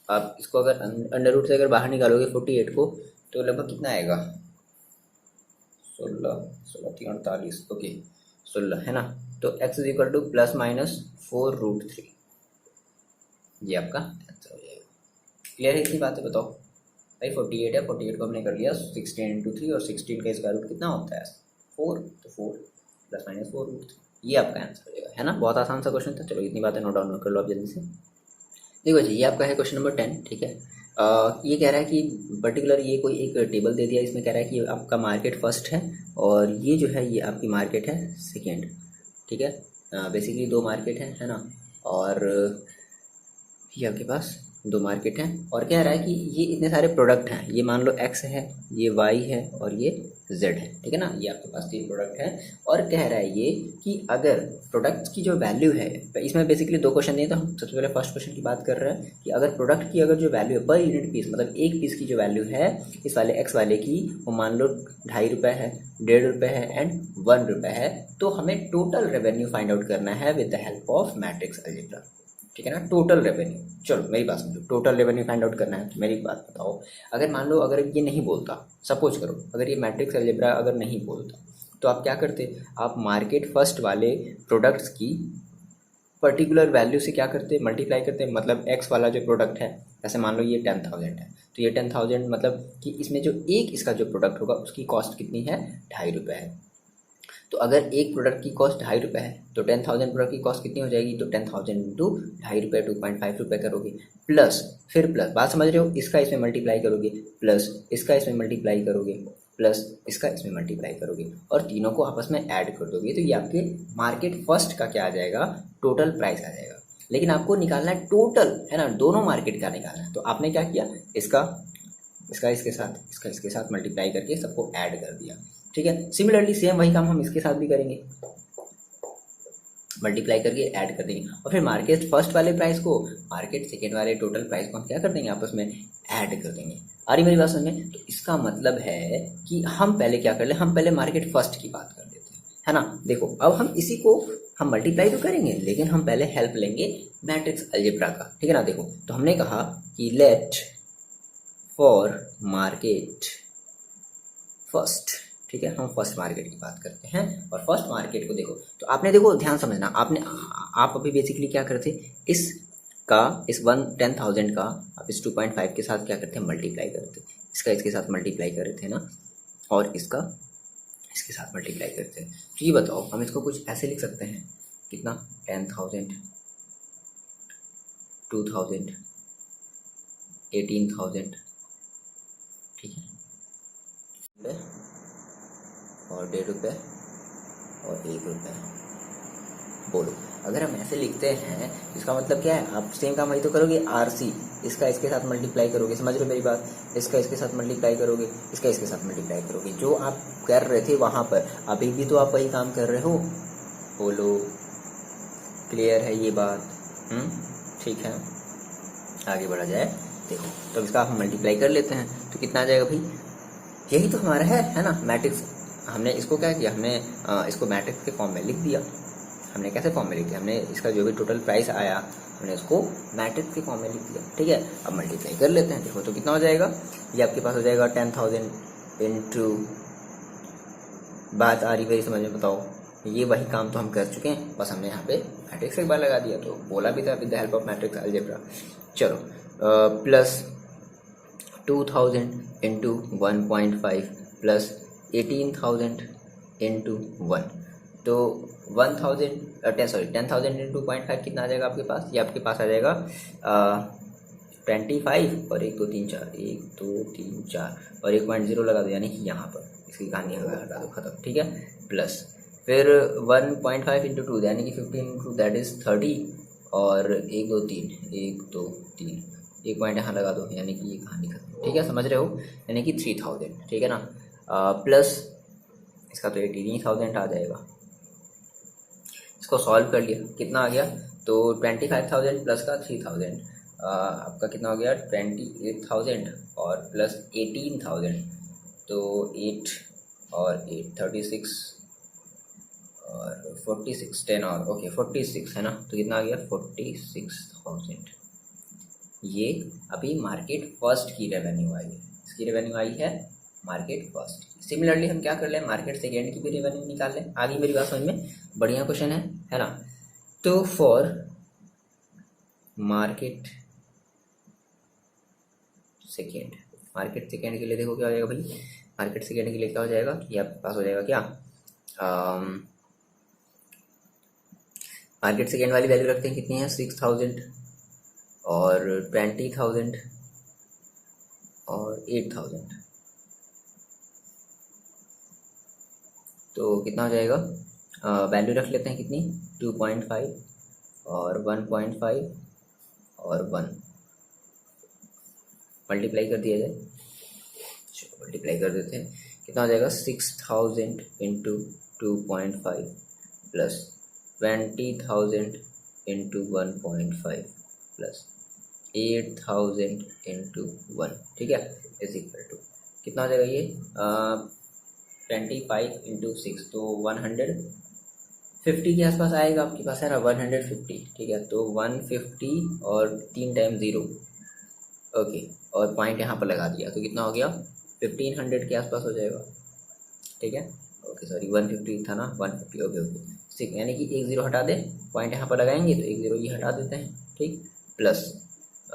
आप इसको अगर अंडर रूट से अगर बाहर निकालोगे 48 को, तो लगभग कितना आएगा 16 ओके 16 है ना। तो x इज इक्वल टू ±4√3, ये आपका आंसर हो जाएगा। क्लियर है इतनी बातें, बताओ भाई 48 है, 48 को हमने कर लिया 16 इंटू 3 और 16 का स्क्वायर रूट कितना होता है 4, तो 4 ±4√3, ये आपका आंसर हो जाएगा, है ना। बहुत आसान सा क्वेश्चन था। चलो इतनी बातें नोट डाउन कर लो आप जल्दी से। देखो जी, ये आपका है क्वेश्चन नंबर 10, ठीक है। ये कह रहा है कि पर्टिकुलर ये कोई एक टेबल दे दिया, इसमें कह रहा है कि आपका मार्केट फर्स्ट है और ये जो है ये आपकी मार्केट है सेकेंड, ठीक है। बेसिकली दो मार्केट है ना, और ये आपके पास दो मार्केट हैं और कह रहा है कि ये इतने सारे प्रोडक्ट हैं, ये मान लो x है, ये y है और ये z है, ठीक है ना। ये आपके पास तीन प्रोडक्ट हैं और कह रहा है ये कि अगर प्रोडक्ट्स की जो वैल्यू है, इसमें बेसिकली दो क्वेश्चन दिए, तो हम सबसे पहले फर्स्ट क्वेश्चन की बात कर रहे हैं कि अगर प्रोडक्ट की अगर जो वैल्यू है पर यूनिट पीस, मतलब एक पीस की जो वैल्यू है इस वाले x वाले की, वो मान लो 2.5 रुपये है, 1.5 रुपये है एंड 1 रुपये है, तो हमें टोटल रेवेन्यू फाइंड आउट करना है with the help of matrix algebra, ठीक है ना। टोटल रेवेन्यू, चलो मेरी बात समझो, टोटल रेवेन्यू फाइंड आउट करना है। तो मेरी बात बताओ, अगर मान लो अगर ये नहीं बोलता, सपोज करो अगर ये मैट्रिक्स अलजेब्रा अगर नहीं बोलता, तो आप क्या करते, आप मार्केट फर्स्ट वाले प्रोडक्ट्स की पर्टिकुलर वैल्यू से क्या करते, मल्टीप्लाई करते। मतलब एक्स वाला जो प्रोडक्ट है, जैसे मान लो ये 10,000 है, तो ये 10,000 मतलब कि इसमें जो एक इसका जो प्रोडक्ट होगा उसकी कॉस्ट कितनी है 2.5 रुपये है। तो अगर एक प्रोडक्ट की कॉस्ट 2.5 रुपये है, तो 10,000 प्रोडक्ट की कॉस्ट कितनी हो जाएगी, तो 10,000 इंटू 2.5 रुपये 2.5 रुपये करोगे, प्लस फिर प्लस, बात समझ रहे हो, इसका इसमें मल्टीप्लाई करोगे, प्लस इसका इसमें मल्टीप्लाई करोगे, प्लस इसका इसमें मल्टीप्लाई करोगे और तीनों को आपस में ऐड कर दोगे, तो ये आपके मार्केट फर्स्ट का क्या आ जाएगा, टोटल प्राइस आ जाएगा। लेकिन आपको निकालना है टोटल, है ना, दोनों मार्केट का निकालना है। तो आपने क्या किया, इसका इसके साथ, इसका इसके साथ मल्टीप्लाई करके सबको ऐड कर दिया, ठीक है। सिमिलरली सेम वही काम हम इसके साथ भी करेंगे, मल्टीप्लाई करके ऐड कर देंगे और फिर मार्केट फर्स्ट वाले प्राइस को मार्केट सेकेंड वाले टोटल प्राइस को हम क्या कर देंगे, आपस में ऐड कर देंगे। आ रही मेरी बात समझ में? तो इसका मतलब है कि हम पहले क्या कर ले, हम पहले मार्केट फर्स्ट की बात कर लेते हैं, है ना। देखो अब हम इसी को हम मल्टीप्लाई तो करेंगे, लेकिन हम पहले हेल्प लेंगे मैट्रिक्स अलजेब्रा का, ठीक है ना। देखो तो हमने कहा कि लेट फॉर मार्केट फर्स्ट, ठीक है, हम फर्स्ट मार्केट की बात करते हैं और फर्स्ट मार्केट को देखो, तो आपने देखो ध्यान समझना, आप अभी बेसिकली क्या करते, इस 10,000 का आप इस 2.5 के साथ क्या करते हैं, मल्टीप्लाई करते, इसका इसके साथ मल्टीप्लाई कर रहे थे ना, और इसका इसके साथ मल्टीप्लाई करते हैं। तो ये बताओ हम इसको कुछ ऐसे लिख सकते हैं, कितना 10,000 2,000 18,000, ठीक है, और 1.5 रुपये और 1 रुपये। बोलो अगर हम ऐसे लिखते हैं इसका मतलब क्या है, आप सेम काम वही तो करोगे, RC इसका इसके साथ मल्टीप्लाई करोगे, समझ रहे हो मेरी बात, इसका इसके साथ मल्टीप्लाई करोगे, इसका इसके साथ मल्टीप्लाई करोगे, जो आप कर रहे थे वहाँ पर अभी भी तो आप वही काम कर रहे हो। बोलो क्लियर है ये बात? ठीक है, आगे बढ़ा जाए। देखो तो इसका हम मल्टीप्लाई कर लेते हैं तो कितना आ जाएगा भाई, यही तो हमारा है ना मैट्रिक्स। हमने इसको क्या किया, हमने इसको मैट्रिक्स के फॉर्म में लिख दिया। हमने कैसे फॉर्म में लिख दिया, हमने इसका जो भी टोटल प्राइस आया हमने उसको मैट्रिक्स के फॉर्म में लिख दिया, ठीक है। अब मल्टीप्लाई कर लेते हैं, देखो तो कितना हो जाएगा, ये आपके पास हो जाएगा 10,000 इंटू, बात आ रही मेरी समझ में, बताओ। ये वही काम तो हम कर चुके हैं, बस हमने यहाँ पे मैट्रिक्स एक बार लगा दिया, तो बोला भी था with the help of matrix algebra. चलो प्लस 2000 इंटू 1.5 प्लस 18,000 इंटू 1, तो 10,000 इंटू 0.5 कितना आ जाएगा आपके पास, ये आपके पास आ जाएगा 25 और 1 2 3 4, 1 2 3 4 और 1.0 लगा दो, यानी कि यहाँ पर इसकी कहानी लगा दो, खत्म, ठीक है। प्लस फिर 1.5 इंटू 2 यानी कि 15 इंटू दैट इज 30 और 1 2 3 1 2 3 1 पॉइंट यहाँ लगा दो, यानी कि ये कहानी खत्म, ठीक है, समझ रहे हो, यानी कि 3000, ठीक है ना। प्लस इसका तो 18,000 आ जाएगा, इसको सॉल्व कर लिया, कितना आ गया, तो 25,000 प्लस का 3,000 आपका कितना हो गया 28,000 और प्लस 18,000, तो 8 और 8 36 और 46 10 और ओके 46 है ना, तो कितना आ गया 46,000। ये अभी मार्केट फर्स्ट की रेवेन्यू आई है, इसकी रेवेन्यू आई है मार्केट फर्स्ट। सिमिलरली हम क्या कर लें, मार्केट सेकेंड की भी रेवेन्यू निकाल लें। आगे मेरी बात समझ में, बढ़िया क्वेश्चन है ना। तो फॉर मार्केट सेकेंड के लिए देखो क्या हो जाएगा भाई, मार्केट सेकेंड के लिए क्या हो जाएगा, ये आपके पास हो जाएगा क्या, मार्केट सेकेंड वाली वैल्यू रखते हैं कितनी है 6,000 और 20,000 और 8,000, तो कितना हो जाएगा, वैल्यू रख लेते हैं कितनी 2.5 और 1.5 और 1, मल्टीप्लाई कर दिया जाए, चलो मल्टीप्लाई कर देते हैं, कितना हो जाएगा 6,000 into 2.5 plus 20,000 into 1.5 plus 8,000 into 1, ठीक है, इज इक्वल टू कितना हो जाएगा ये 25 इंटू 6, तो 150 के आसपास आएगा आपके पास, है ना 150, ठीक है, तो 150 और 3 टाइम 0, ओके, और पॉइंट यहाँ पर लगा दिया, तो कितना हो गया 1500 के आसपास हो जाएगा, ठीक है, ओके सॉरी 150 था ना 150, ओके ठीक, यानी कि 1 0 हटा दे, पॉइंट यहाँ पर लगाएंगे तो 1 0 ये हटा देते हैं, ठीक, प्लस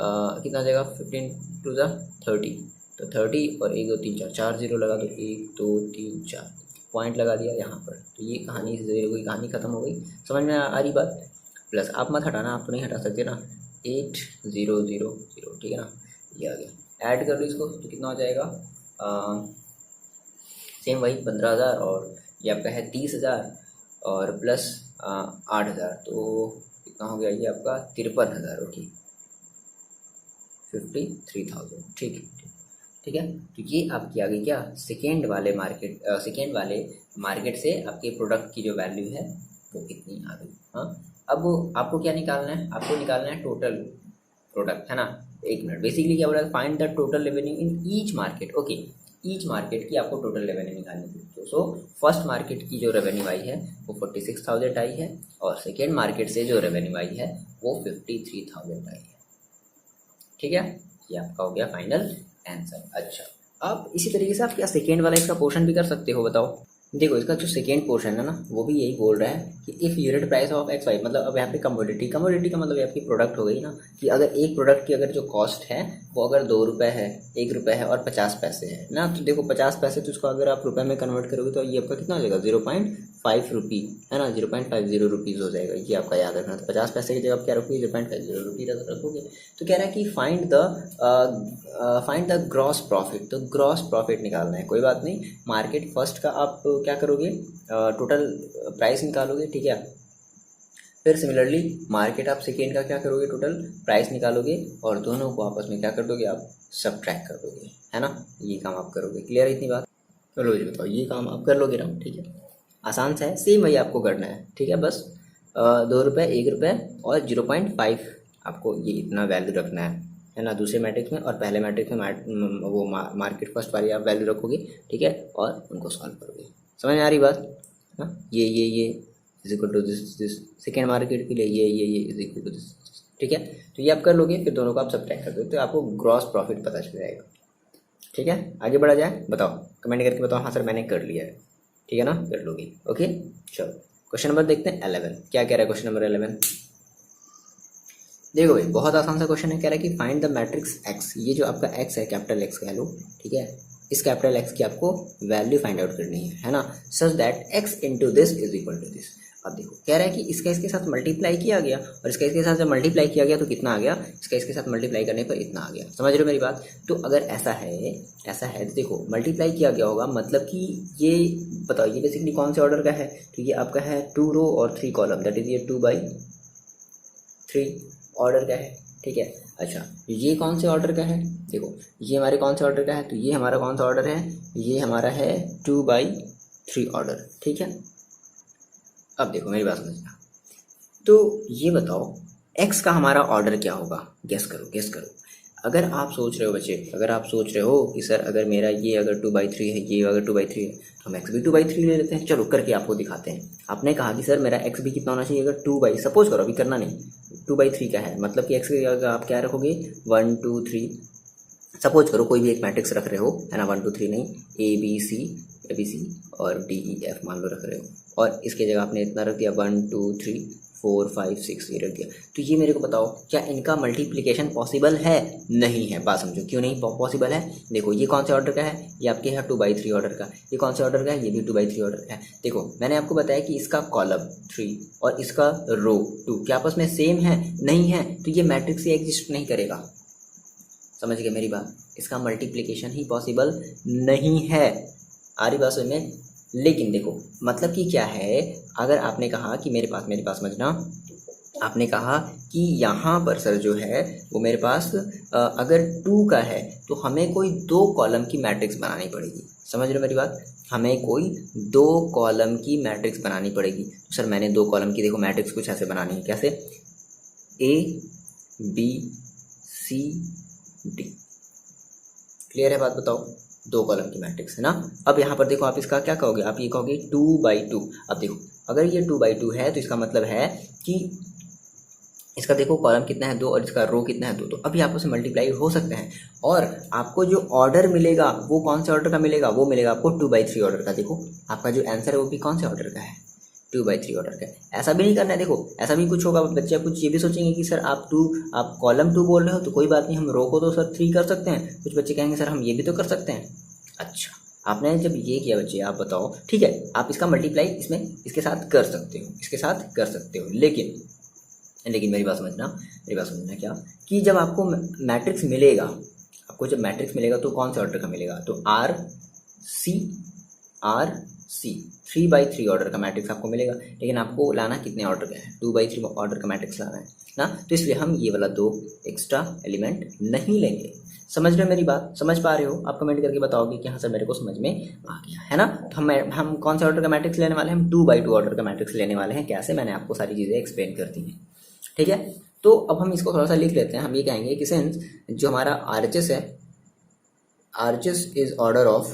कितना हो जाएगा 15 टू द 30, तो 30 और 1 2 3 4 4 0 लगा दो, 1 2 3 4 पॉइंट लगा दिया यहाँ पर, तो ये कहानी जीरो की कहानी खत्म हो गई, समझ में आ रही बात। प्लस आप मत हटाना, आप तो नहीं हटा सकते ना, 8000, ठीक है ना, ये आ गया, ऐड कर दो इसको तो कितना हो जाएगा सेम वही 15,000 और ये आपका है 30,000 और प्लस 8,000, तो कितना हो गया ये आपका 53,000, ओके 53,000, ठीक है। तो ये आपकी आ गई क्या सेकेंड वाले मार्केट से आपके प्रोडक्ट की जो वैल्यू है वो कितनी आ गई। हाँ, अब आपको क्या निकालना है, आपको निकालना है टोटल प्रोडक्ट, है ना। एक मिनट, बेसिकली क्या बोल रहा है, find the total revenue in each market, okay, each market की आपको टोटल रेवेन्यू निकालनी थी। तो सो फर्स्ट मार्केट की जो रेवेन्यू आई है वो 46,000 आई है और सेकेंड मार्केट से जो रेवेन्यू आई है वो 53,000 आई है, ठीक है। ये आपका हो गया फाइनल आंसर। अच्छा, अब इसी तरीके से आप क्या सेकेंड वाला इसका पोर्शन भी कर सकते हो, बताओ। देखो इसका जो सेकेंड पोर्शन है ना वो भी यही बोल रहा है कि if unit price of X Y, मतलब अब यहाँ पे कमोडिटी का मतलब आपकी प्रोडक्ट हो गई ना, कि अगर एक प्रोडक्ट की अगर जो कॉस्ट है वो अगर 2 रुपये है, 1 रुपये है और 50 पैसे है ना, तो देखो 50 पैसे तो इसको अगर आप रुपये में कन्वर्ट करोगे तो ये आपका कितना हो जाएगा 0.5 रुपी, है ना, 0.50 रुपीज़ हो जाएगा। ये आपका याद रखना, तो 50 पैसे की जगह आप क्या रखोगे 0.50 रुपीज़ रखोगे। तो कह रहा है कि फाइंड द ग्रॉस प्रॉफिट, तो ग्रॉस प्रॉफिट निकालना है। कोई बात नहीं, मार्केट फर्स्ट का आप क्या करोगे, टोटल प्राइस निकालोगे, ठीक है। फिर सिमिलरली मार्केट आप सेकेंड का क्या करोगे, टोटल प्राइस निकालोगे और दोनों को आपस में क्या कर दोगे, आप सब्ट्रैक्ट कर दोगे, है ना। ये काम आप करोगे। क्लियर है इतनी बात? चलो जी बताओ, ये काम आप कर लोगे ना, ठीक है। आसान सा है, सेम वही आपको करना है, ठीक है। बस 2 रुपये, 1 रुपये और 0.5 आपको ये इतना वैल्यू रखना है ना, दूसरे मैट्रिक्स में। और पहले मैट्रिक्स में वो मार्केट फर्स्ट वाली आप वैल्यू रखोगे, ठीक है, और उनको सॉल्व करोगे। समझ में आ रही बात? हाँ, ये is equal to this second market के लिए ये इज इक्वल टू दिस, ठीक है। तो ये आप कर लोगे, फिर दोनों को आप सब्ट्रैक्ट कर दो तो आपको ग्रॉस प्रॉफिट पता चल जाएगा, ठीक है। आगे बढ़ा जाए, बताओ, कमेंट करके बताओ, हाँ सर मैंने कर लिया है, ठीक है ना, कर लोगे। ओके चलो क्वेश्चन नंबर देखते हैं 11। क्या कह रहा है क्वेश्चन नंबर 11? देखो भाई, बहुत आसान सा क्वेश्चन है। कह रहा है कि फाइंड द मैट्रिक्स एक्स। ये जो आपका एक्स है, कैपिटल एक्स कह लो, ठीक है। इस कैपिटल एक्स की आपको वैल्यू फाइंड आउट करनी है ना, such that X into this is equal to this. अब देखो, कह रहा है कि इसका इसके साथ मल्टीप्लाई किया गया, और इसका इसके साथ जब मल्टीप्लाई किया गया तो कितना आ गया, इसका इसके साथ मल्टीप्लाई करने पर इतना आ गया। समझ रहे हो मेरी बात? तो अगर ऐसा है तो देखो, मल्टीप्लाई किया गया होगा, मतलब कि ये बताओ, ये बेसिकली कौन से ऑर्डर का है? तो ये आपका है 2 रो और 3 कॉलम, दैट इज ये 2/3 ऑर्डर का है, ठीक है। अच्छा, ये कौन से ऑर्डर का है? देखो, ये हमारे कौन से ऑर्डर का है? तो ये हमारा कौन सा ऑर्डर है? ये हमारा है 2/3 ऑर्डर, ठीक है। अब देखो मेरी बात समझना, तो ये बताओ x का हमारा ऑर्डर क्या होगा? गेस करो, गेस करो। अगर आप सोच रहे हो बच्चे, अगर आप सोच रहे हो कि सर अगर मेरा ये अगर 2/3 है, ये अगर 2/3 है, तो हम x भी 2/3 ले लेते हैं। चलो करके आपको दिखाते हैं। आपने कहा कि सर मेरा x भी कितना होना चाहिए? अगर 2 सपोज करो, अभी करना नहीं, 2/3 का है, मतलब कि x की जगह आप क्या रखोगे? 1 2 3। सपोज करो कोई भी एक मैट्रिक्स रख रहे हो, है ना, 1 2 3 नहीं, ए बी सी और डी ई एफ मान लो रख रहे हो, और इसके जगह आपने इतना रख दिया 1 2 3 4 5 6 ये रख दिया। तो ये मेरे को बताओ, क्या इनका मल्टीप्लिकेशन पॉसिबल है? नहीं है। बात समझो, क्यों नहीं पॉसिबल है? देखो, ये कौन से ऑर्डर का है? ये आपके है 2/3 ऑर्डर का। ये कौन से ऑर्डर का है? ये भी 2/3 ऑर्डर का है। देखो, मैंने आपको बताया कि इसका कॉलम 3 और इसका रो 2 क्या आपस में सेम है? नहीं है, तो ये मैट्रिक्स ही एग्जिस्ट नहीं करेगा। समझ गए मेरी बात? इसका मल्टीप्लिकेशन ही पॉसिबल नहीं है। आ रही बात समझ में? लेकिन देखो, मतलब कि क्या है, अगर आपने कहा कि मेरे पास समझना, आपने कहा कि यहाँ पर सर जो है वो मेरे पास अगर 2 का है तो हमें कोई 2 कॉलम की मैट्रिक्स बनानी पड़ेगी। समझ रहे हो मेरी बात? हमें कोई 2 कॉलम की मैट्रिक्स बनानी पड़ेगी। तो सर मैंने 2 कॉलम की देखो मैट्रिक्स कुछ ऐसे बनानी है, कैसे? A B C D। Clear है बात? बताओ, 2 कॉलम की मैट्रिक्स है ना। अब यहाँ पर देखो, आप इसका क्या कहोगे? आप ये कहोगे 2/2। अब देखो, अगर ये 2/2 है तो इसका मतलब है कि इसका देखो कॉलम कितना है? 2, और इसका रो कितना है? 2। तो अभी आपस में मल्टीप्लाई हो सकते हैं, और आपको जो ऑर्डर मिलेगा वो कौन से ऑर्डर का मिलेगा? वो मिलेगा आपको 2/3 ऑर्डर का। देखो, आपका जो आंसर है वो भी कौन से ऑर्डर का है? 2/3 ऑर्डर का। ऐसा भी नहीं करना है, देखो ऐसा भी कुछ होगा, बच्चे कुछ ये भी सोचेंगे कि सर आप कॉलम 2 बोल रहे हो तो कोई बात नहीं, हम रो को तो सर 3 कर सकते हैं। कुछ बच्चे कहेंगे सर हम ये भी तो कर सकते हैं। अच्छा, आपने जब ये किया बच्चे, आप बताओ, ठीक है, आप इसका मल्टीप्लाई इसमें इसके साथ कर सकते हो, इसके साथ कर सकते हो, लेकिन मेरी बात समझना क्या, कि जब आपको मैट्रिक्स मिलेगा, जब मैट्रिक्स मिलेगा तो कौन से ऑर्डर का मिलेगा? तो आर सी 3/3 ऑर्डर का मैट्रिक्स आपको मिलेगा। लेकिन आपको लाना कितने ऑर्डर का है? 2/3 ऑर्डर का मैट्रिक्स लाना है ना। तो इसलिए हम ये वाला 2 एक्स्ट्रा एलिमेंट नहीं लेंगे। समझ रहे हो मेरी बात? समझ पा रहे हो? आप कमेंट करके बताओगे कि हाँ सर मेरे को समझ में आ गया, है ना। तो हम कौन से ऑर्डर का मैट्रिक्स लेने वाले हैं? हम 2/2 ऑर्डर का मैट्रिक्स लेने वाले हैं। कैसे? मैंने आपको सारी चीज़ें एक्सप्लेन कर दी हैं, ठीक है। तो अब हम इसको थोड़ा सा लिख लेते हैं। हम ये कहेंगे कि सिंस जो हमारा RHS है, RHS इज ऑर्डर ऑफ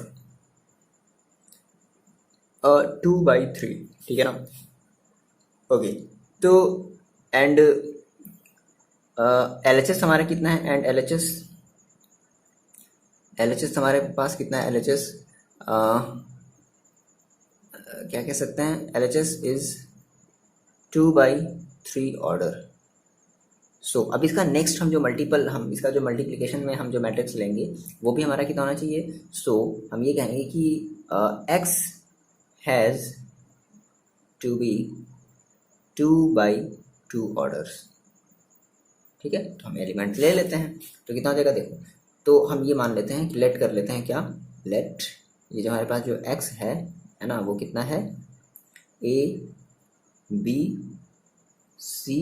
2/3, ठीक है ना। ओके, तो एंड LHS हमारा कितना है? एंड LHS हमारे पास कितना है? LHS क्या कह सकते हैं? LHS is 2/3 order. सो अब इसका नेक्स्ट हम इसका जो मल्टीप्लिकेशन में हम जो मैट्रिक्स लेंगे वो भी हमारा कितना होना चाहिए? सो हम ये कहेंगे कि x has to be 2/2 orders, ठीक है। तो हम एलिमेंट ले लेते हैं, तो कितना हो जाएगा? देखो, तो हम ये मान लेते हैं, लेट कर लेते हैं, क्या? लेट ये जो हमारे पास जो x है ना, वो कितना है? A B C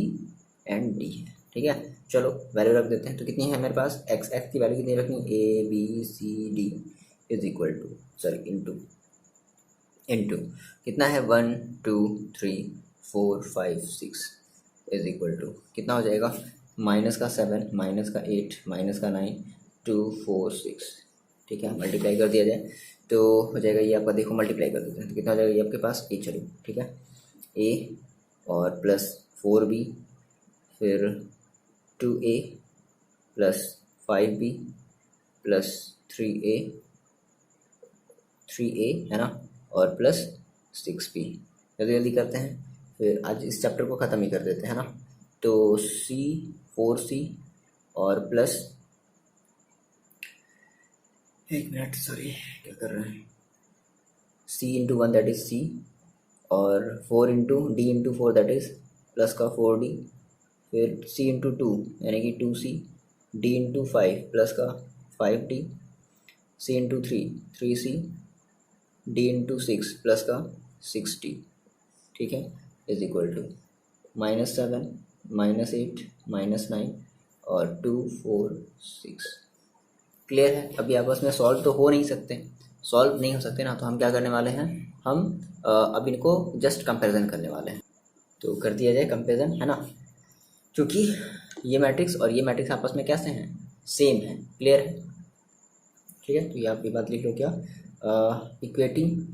and D है। ठीक है, चलो वैल्यू रख देते हैं। तो कितनी है मेरे पास, एक्स की वैल्यू कितनी रखनी, A B C D is equal to, sorry into कितना है, 1 2 3 4 5 6 इज इक्वल टू कितना हो जाएगा, माइनस का 7 माइनस का 8 माइनस का 9 2 4 6। ठीक है, मल्टीप्लाई कर दिया जाए तो हो जाएगा ये आपका, देखो मल्टीप्लाई कर देते हैं तो कितना हो जाएगा ये आपके पास, ए चलो ठीक है, ए और प्लस 4b, फिर 2a plus 5b plus 3a है ना, और प्लस 6b। जल्दी जल्दी करते हैं, फिर आज इस चैप्टर को ख़त्म ही कर देते हैं ना। तो c 4c और प्लस, एक मिनट सॉरी क्या कर रहे हैं, c into 1 that is c, और 4 into D into 4 that is plus का 4d, फिर c इंटू 2 यानी कि 2c, d इंटू 5 प्लस का 5d, c into 3 d into 6 plus का 6d। ठीक है, इज इक्वल टू -7 -8 -9 और 2 4 6। क्लियर है, अभी आपस में सॉल्व तो हो नहीं सकते ना, तो हम क्या करने वाले हैं, हम अब इनको जस्ट कंपैरिजन करने वाले हैं। तो कर दिया जाए कंपैरिजन है ना, क्योंकि ये मैट्रिक्स और ये मैट्रिक्स आपस में कैसे हैं, सेम है। क्लियर है, ठीक है, तो ये आप ये बात लिख लो क्या, इक्वेटिंग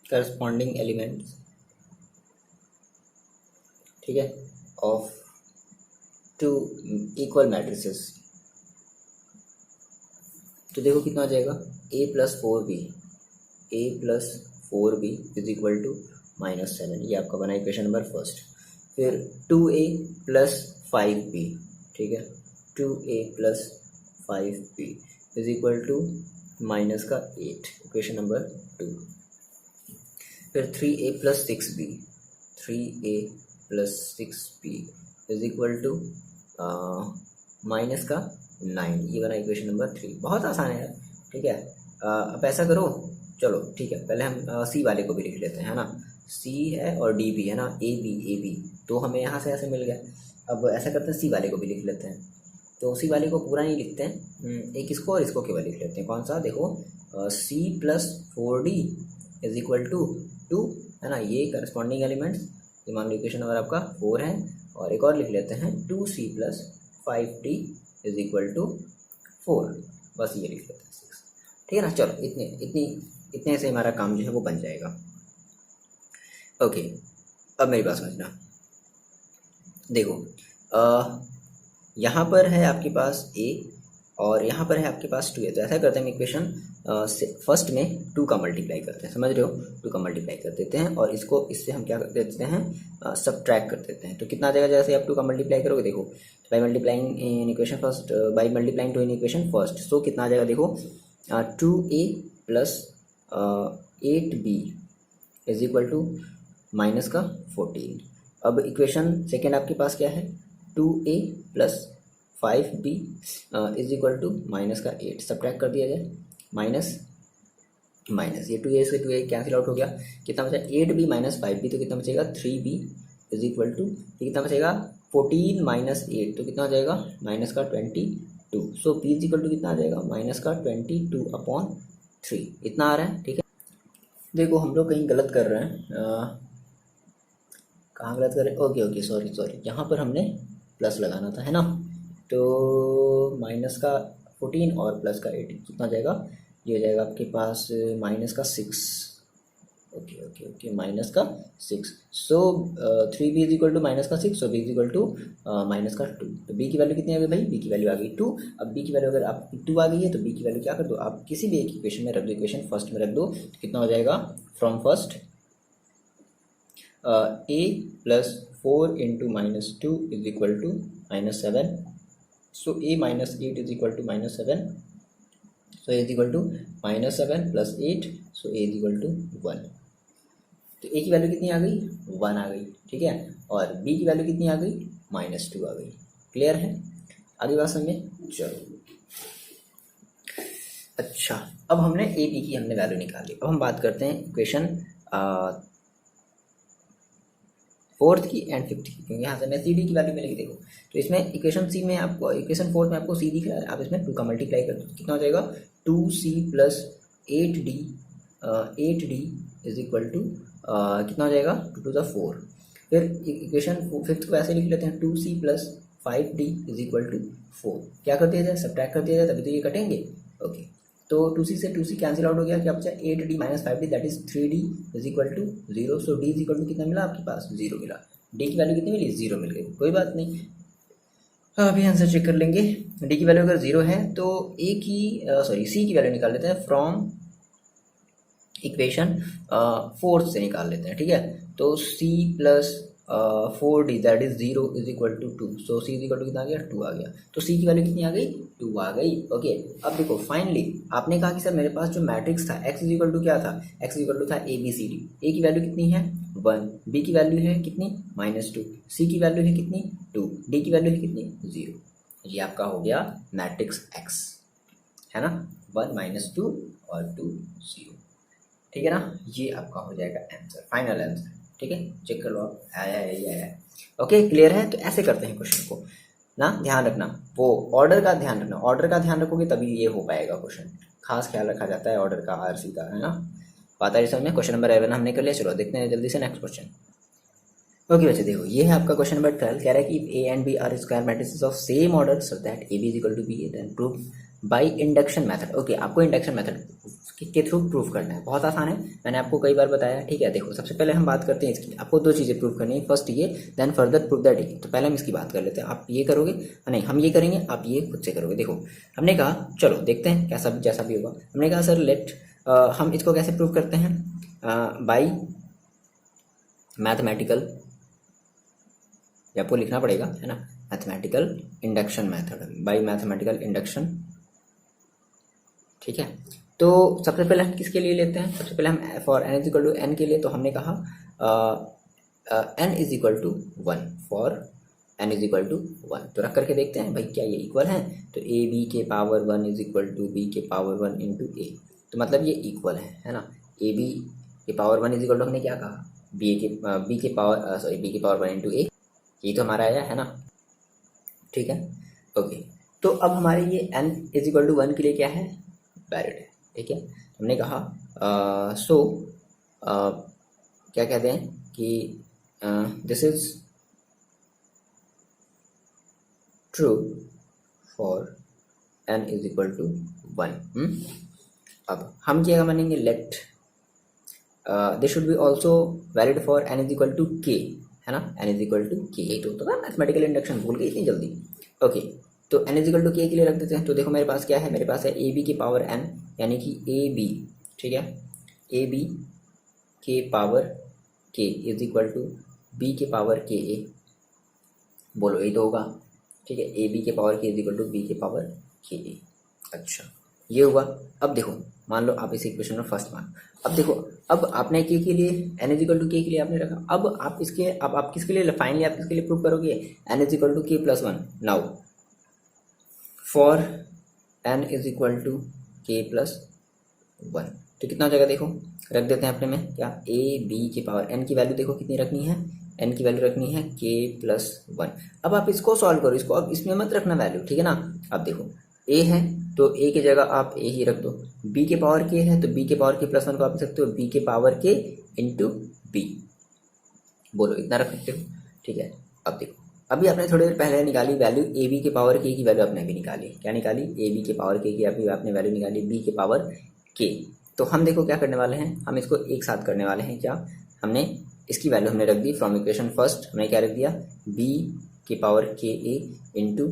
करस्पॉन्डिंग एलिमेंट्स, ठीक है, ऑफ टू इक्वल मैट्रिसेस। तो देखो कितना हो जाएगा, a plus 4b is equal to -7, ये आपका बना इक्वेशन नंबर फर्स्ट। फिर 2a प्लस 5b, ठीक है, 2a plus 5b is equal to minus का 8, इक्वेशन नंबर 2। फिर 3a plus 6b is equal to minus का 9, ये बना इक्वेशन नंबर 3। बहुत आसान है यार, ठीक है। अब ऐसा करो, चलो ठीक है, पहले हम सी वाले को भी लिख लेते हैं, है ना। सी है और डी भी है ना, ए बी, तो हमें यहाँ से ऐसे मिल गया। अब ऐसा करते हैं, सी वाले को भी लिख लेते हैं। तो सी वाले को पूरा नहीं लिखते हैं, एक इसको और इसको केवल लिख लेते हैं। कौन सा, देखो C plus 4d is equal to 2, है ना, ये करस्पॉन्डिंग एलिमेंट्स, ये मान लो इक्वेशन नंबर आपका 4 है। और एक और लिख लेते हैं 2c plus 5d is equal to 4, बस ये लिख लेते हैं 6। ठीक है ना, चलो इतने से हमारा काम जो है वो बन जाएगा। ओके, अब मेरी बात समझना, देखो यहाँ पर है आपके पास a और यहाँ पर है आपके पास 2 है। तो ऐसा करते हैं, हम इक्वेशन फर्स्ट में 2 का मल्टीप्लाई करते हैं, समझ रहे हो, 2 का मल्टीप्लाई कर देते हैं और इसको इससे हम क्या कर देते हैं, सबट्रैक्ट कर देते हैं। तो कितना आ जाएगा, जैसे आप 2 का मल्टीप्लाई करोगे, देखो by multiplying in equation first, by multiplying 2 in equation first, so कितना आ जाएगा, देखो 2a plus 8b is equal to minus का 14। अब इक्वेशन सेकेंड आपके पास क्या है, 2a plus 5b is equal to minus का 8, सब्ट्रैक्ट कर दिया जाए, माइनस ये 2a से 2a कैंसिल आउट हो गया, कितना बचा 8b माइनस 5b, तो कितना बचेगा 3b इज इक्वल टू, कितना बचेगा 14 माइनस 8, तो कितना हो जाएगा माइनस का 22। सो b इज इक्वल टू कितना आ जाएगा, माइनस का 22/3, इतना आ रहा है। ठीक है, देखो हम लोग कहीं गलत कर रहे हैं, कहाँ गलत कर रहे हैं, ओके सॉरी, यहाँ पर हमने प्लस लगाना था, है ना। तो माइनस का 14 और प्लस का 18 कितना हो जाएगा, ये हो जाएगा आपके पास माइनस का 6, ओके माइनस का 6। So 3b is equal to minus का 6, so b is equal to minus का 2। तो b की वैल्यू कितनी आ गई भाई, b की वैल्यू आ गई 2। अब b की वैल्यू अगर आप 2 आ गई है तो b की वैल्यू क्या कर दो, आप किसी भी एक इक्वेशन में रख दो, इक्वेशन फर्स्ट में रख दो, तो कितना हो जाएगा, from first a plus 4 into minus 2 is equal to -7, so a minus 8 is equal to -7, so a is equal to -7 plus 8, so a is equal to 1। तो a की वैल्यू कितनी आ गई, 1 आ गई, ठीक है, और b की वैल्यू कितनी आ गई, -2 आ गई। क्लियर है, आगे बात समझे, चलो अच्छा, अब हमने ए बी की हमने वैल्यू निकाली। अब हम बात करते हैं इक्वेशन फोर्थ की एंड फिफ्थ की, क्योंकि यहाँ से मैं सी डी की वैल्यू मिलेगी। देखो तो इसमें इक्वेशन सी में आपको, इक्वेशन फोर्थ में आपको सी दिख रहा है, आप इसमें 2 का मल्टीप्लाई कर दो, कितना हो जाएगा 2c plus 8d, 8d is equal to कितना हो जाएगा 2 टू द 4। फिर इक्वेशन फिफ्थ को ऐसे लिख लेते हैं 2c plus 5d is equal to 4। क्या कर दिया जाए, सब्ट्रैक्ट कर दिया जाए, तभी तो ये कटेंगे। ओके, तो 2c से 2c कैंसिल आउट हो गया, क्या बचा 8d minus 5d that is 3d is equal to 0। So d is equal to कितना मिला आपके पास 0 मिला। d की वैल्यू कितनी मिली 0 मिल गई, कोई बात नहीं। अभी आंसर चेक कर लेंगे। d की वैल्यू अगर 0 है तो a की c की वैल्यू निकाल लेते हैं फ्रॉम इक्वेशन फोर्थ से निकाल लेते हैं, ठीक है। तो c plus 4d that is 0 is equal to 2। So c is equal to कितना आ गया 2 आ गया। तो c की वैल्यू कितनी आ गई 2 आ गई। ओके, अब देखो फाइनली आपने कहा कि सर मेरे पास जो मैट्रिक्स था x इज इक्वल टू क्या था, x इज इक्वल टू था A B C D. a की वैल्यू कितनी है 1, b की वैल्यू है कितनी -2, c की वैल्यू है कितनी 2, d की वैल्यू है कितनी 0। ये आपका हो गया मैट्रिक्स x, है ना, 1 -2 और 2 0, ठीक है ना। ये आपका हो जाएगा आंसर, फाइनल आंसर, ठीक है। चेक कर लो आप, आया है ये आया है। ओके, क्लियर है। तो ऐसे करते हैं क्वेश्चन को ना, ध्यान रखना, वो ऑर्डर का ध्यान रखना, ऑर्डर का ध्यान रखोगे तभी ये हो पाएगा क्वेश्चन। खास ख्याल रखा जाता है ऑर्डर का, आरसी का, है ना। पता है समझ में। क्वेश्चन नंबर 11 हमने कर लिया। चलो देखते हैं जल्दी से नेक्स्ट क्वेश्चन। ओके बच्चे देखो, ये है आपका क्वेश्चन नंबर 12। कह रहा है कि A and B are square matrices of same order so that A B is equal to B A, then prove by induction method. Okay, आपको इंडक्शन मेथड के थ्रू प्रूव करना है। बहुत आसान है, मैंने आपको कई बार बताया, ठीक है। देखो सबसे पहले हम बात करते हैं इसकी। आपको 2 चीज़ें प्रूव करनी है, फर्स्ट ये, देन फर्दर प्रूव दैट ए। तो पहले हम इसकी बात कर लेते हैं। आप ये करोगे, नहीं हम ये करेंगे, आप ये खुद से करोगे। देखो हमने कहा चलो देखते हैं कैसा भी जैसा भी होगा। हमने कहा सर लेट हम इसको कैसे प्रूव करते हैं, बाई मैथमेटिकल, आपको लिखना पड़ेगा, है ना, mathematical induction method, bye mathematical induction, ठीक है। तो सबसे पहले हम किसके लिए लेते हैं, सबसे पहले हम for n is equal to n के लिए, तो हमने कहा n is equal to 1 for n is equal to 1। तो रख करके देखते हैं भाई क्या ये इक्वल है। तो ए बी के power 1 is equal to B के पावर 1 इंटू ए, तो मतलब ये इक्वल है ना। ए बी के पावर 1 इज इक्वल टू हमने क्या कहा, बी के पावर 1 इंटू ए, ये तो हमारा आया है ना, ठीक है। ओके, तो अब हमारे ये n इज इक्वल टू 1 के लिए क्या है, वैलिड है, ठीक है। हमने कहा क्या कहते हैं कि this is true for n is equal to 1। अब हम क्या मानेंगे, let this should be also valid for n is equal to k, है ना, n इज इक्वल टू के। यही तो होता है मैथमेटिकल इंडक्शन, भूल गए इतनी जल्दी। ओके, तो n इज इक्वल टू के लिए रख देते हैं। तो देखो मेरे पास क्या है, मेरे पास है ए बी की पावर n, यानी कि ए बी, ठीक है, ए बी के power K is equal to B के पावर के ए, बोलो यही तो होगा, ठीक है। ए बी के power K is equal to B के पावर के ए। अच्छा, ये हुआ। अब देखो मान लो आप इस इक्वेशन में फर्स्ट मान, अब देखो अब आपने के लिए n इज इक्वल टू के लिए आपने रखा। अब आप इसके, अब आप किसके लिए फाइनली आप किसके लिए प्रूव करोगे, n is equal to K plus 1। Now for n is equal to K plus 1, तो कितना हो जाएगा, देखो रख देते हैं अपने में क्या, ए बी के पावर n की वैल्यू देखो कितनी रखनी है, n की वैल्यू रखनी है k प्लस 1। अब आप इसको सॉल्व करो, इसको अब इसमें मत रखना वैल्यू, ठीक है ना। अब देखो a है तो a की जगह आप a ही रख दो, b के पावर k है तो b के पावर k प्लस 1 को आप लिख सकते हो b के पावर k इंटू b, बोलो इतना रख सकते हो, ठीक है। अब देखो अभी आपने थोड़ी देर पहले निकाली वैल्यू ए बी के पावर के की वैल्यू आपने भी निकाली, क्या निकाली, ए बी के पावर के की अभी आपने वैल्यू निकाली बी के पावर के। तो हम देखो क्या करने वाले हैं, हम इसको एक साथ करने वाले हैं। क्या हमने इसकी वैल्यू हमने रख दी फ्रॉम इक्वेशन फर्स्ट, हमने क्या रख दिया बी के पावर के ए इंटू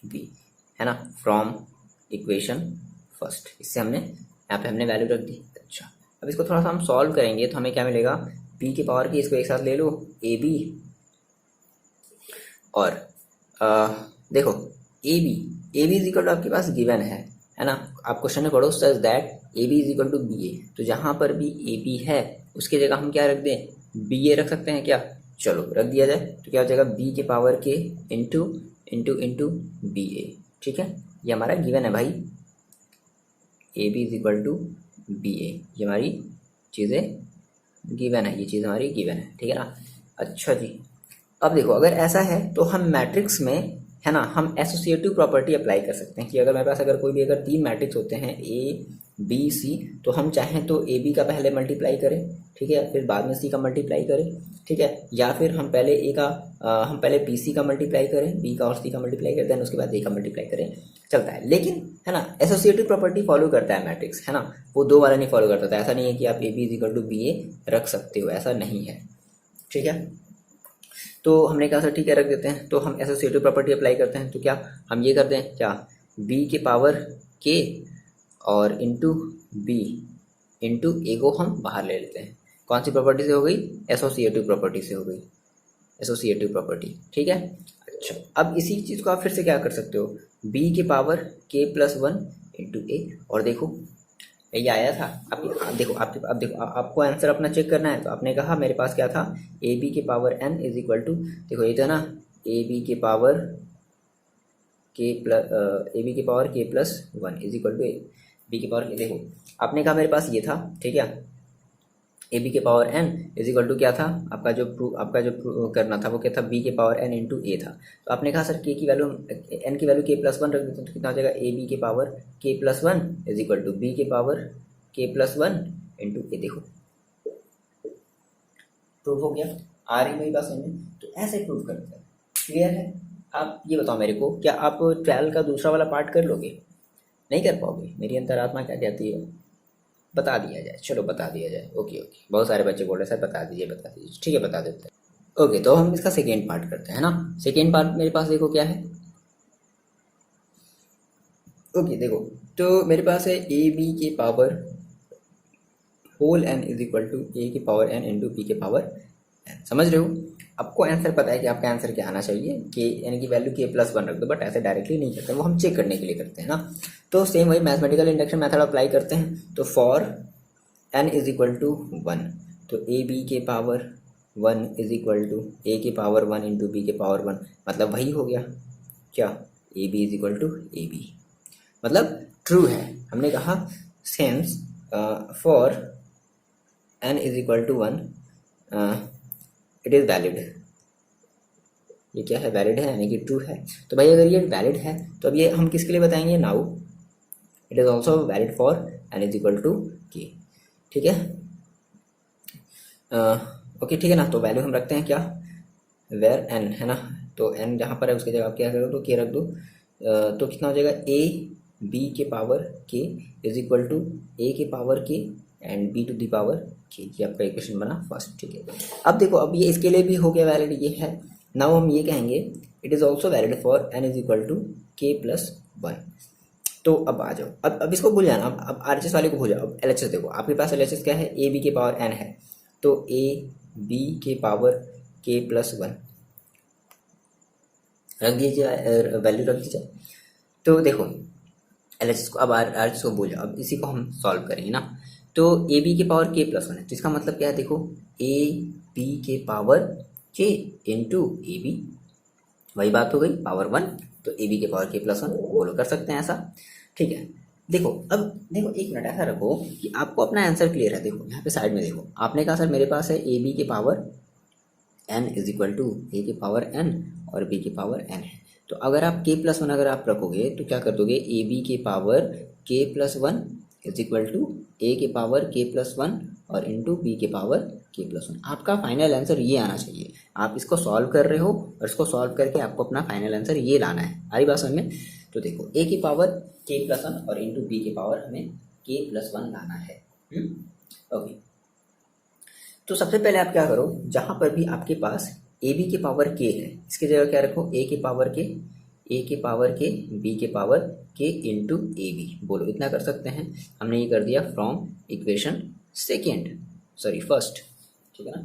बी, है ना, फ्रॉम इक्वेशन फर्स्ट। इससे हमने यहाँ पे हमने वैल्यू रख दी। अच्छा, अब इसको थोड़ा सा हम सॉल्व करेंगे तो हमें क्या मिलेगा, बी के पावर के, इसको एक साथ ले लो ए बी, और देखो a B is equal to आपके पास गिवन है ना। आप क्वेश्चन में पढ़ो such that A B is equal to B a, तो जहां पर भी ए बी है उसकी जगह हम क्या रख दें, बी ए रख सकते हैं क्या, चलो रख दिया जाए। तो क्या हो जाएगा बी के पावर के into into into b a, ठीक है। ये हमारा गिवन है भाई, a B is equal to B a, ये हमारी चीज़ें गिवन है, ये चीज़ हमारी गिवन है, ठीक है ना। अच्छा जी, अब देखो अगर ऐसा है तो हम मैट्रिक्स में, है ना, हम एसोसिएटिव प्रॉपर्टी अप्लाई कर सकते हैं कि अगर मेरे पास अगर कोई भी अगर 3 मैट्रिक्स होते हैं ए बी सी, तो हम चाहें तो ए बी का पहले मल्टीप्लाई करें, ठीक है, फिर बाद में सी का मल्टीप्लाई करें, ठीक है, या फिर हम पहले हम पहले बी सी का मल्टीप्लाई करें, बी का और सी का मल्टीप्लाई करें, देन उसके बाद ए का मल्टीप्लाई करें, चलता है। लेकिन है ना एसोसिएटिव प्रॉपर्टी फॉलो करता है मैट्रिक्स, है ना, वो दो वाला नहीं फॉलो करता था। ऐसा नहीं है कि आप a B is equal to B a रख सकते हो, ऐसा नहीं है, ठीक है। तो हमने कहा सर ठीक है रख देते हैं, तो हम एसोसिएटिव प्रॉपर्टी अप्लाई करते हैं। तो क्या हम ये करते हैं, क्या बी के पावर के और इंटू बी इंटू ए को हम बाहर ले लेते हैं। कौन सी प्रॉपर्टी से हो गई, एसोसिएटिव प्रॉपर्टी से हो गई, एसोसिएटिव प्रॉपर्टी, ठीक है। अच्छा, अब इसी चीज़ को आप फिर से क्या कर सकते हो, बी के power K plus one into ए, और देखो ये आया था। अब देखो अब देखो आपको आंसर अपना चेक करना है। तो आपने कहा मेरे पास क्या था, ए बी के power N is equal to, देखो ये था ना ए बी के power K plus one is equal to B के पावर के। देखो आपने कहा मेरे पास ये था, ठीक है, ए बी के power N is equal to क्या था, आपका जो करना था वो क्या था, बी के पावर एन इंटू ए था। तो आपने कहा सर के की वैल्यू, एन की वैल्यू के प्लस वन रख देते हैं, तो कितना हो जाएगा, ए बी के power K plus one is equal to B के power K plus one into A. देखो प्रूफ हो गया, आ रही मेरी बात समझ में। तो ऐसे प्रूफ करते हैं, क्लियर है। आप ये बताओ मेरे को, क्या आप 12 का दूसरा वाला पार्ट कर लोगे, नहीं कर पाओगे, मेरी अंतरात्मा क्या कहती है, बता दिया जाए, चलो बता दिया जाए। ओके ओके, बहुत सारे बच्चे बोल रहे हैं सर बता दीजिए बता दीजिए, ठीक है बता देते हैं। ओके, तो हम इसका सेकेंड पार्ट करते हैं ना। सेकेंड पार्ट मेरे पास देखो क्या है, ओके देखो, तो मेरे पास है ए बी के power whole n is equal to ए के पावर एन इंटू बी के पावर एन। समझ रहे हो, आपको आंसर पता है कि आपका आंसर क्या आना चाहिए, कि एन की वैल्यू के प्लस वन रख दो, बट ऐसे डायरेक्टली नहीं करते, वो हम चेक करने के लिए करते हैं ना। तो सेम वही मैथमेटिकल इंडक्शन मेथड अप्लाई करते हैं। तो for N is equal to one, तो ए बी के power one is equal to ए के पावर वन इंटू बी के पावर वन, मतलब वही हो गया क्या, a B is equal to a b, मतलब ट्रू है। हमने कहा since for N is equal to one it is valid, ये क्या है, वैलिड है, यानी कि ट्रू है। तो भाई अगर ये वैलिड है तो अब ये हम किसके लिए बताएंगे, now it is also valid for N is equal to K, ठीक है। ओके ठीक है ना। तो वैल्यू हम रखते हैं क्या, वेर एन, है ना, तो एन जहाँ पर है उसकी जगह आप क्या करो, तो के रख दो। तो कितना हो जाएगा, ए बी के power K is equal to ए के power K and B to the power K, ये आपका इक्वेशन बना फर्स्ट, ठीक है। अब देखो अब ये इसके लिए भी हो गया वैलिड, ये है। नाउ हम ये कहेंगे it is also valid for N is equal to K plus one. तो अब आ जाओ, अब इसको भूल जाना, अब आरएचएस वाले को भूल जाओ। अब एलएचएस देखो, आपके पास एलएचएस क्या है, ए बी के पावर एन है, तो ए बी के पावर के प्लस वन रख दीजिए, वैल्यू रख दीजिए। तो देखो एलएचएस को, अब आरएचएस को भूल जाओ, अब इसी को हम सॉल्व करेंगे ना। तो ए बी के पावर के प्लस वन है, तो इसका मतलब क्या है, देखो ए बी के पावर के इंटू ए बी, वही बात हो गई, पावर वन, तो ए बी के पावर के प्लस वन बोलो, कर सकते हैं ऐसा, ठीक है। देखो अब देखो एक मिनट ऐसा रखो कि आपको अपना आंसर क्लियर है। देखो यहाँ पे साइड में देखो, आपने कहा सर मेरे पास है ए बी के power N is equal to ए के पावर एन और बी के पावर एन है। तो अगर आप के प्लस वन अगर आप रखोगे तो क्या कर दोगे, ए बी के power K plus one is equal to ए के पावर के प्लस वन और इंटू बी के पावर के प्लस वन। आपका फाइनल आंसर ये आना चाहिए। आप इसको सॉल्व कर रहे हो और इसको सॉल्व करके आपको अपना फाइनल आंसर ये लाना है। आ रही बात समझ में। तो देखो ए की पावर के प्लस वन और इंटू बी की पावर हमें के प्लस वन लाना है। ओके, तो सबसे पहले आप क्या करो, जहाँ पर भी आपके पास ए बी के पावर के है, इसकी जगह क्या रखो, ए के पावर के बी के पावर के इंटू ए बी, बोलो इतना कर सकते हैं। हमने ये कर दिया फ्रॉम इक्वेशन फर्स्ट, ठीक है ना।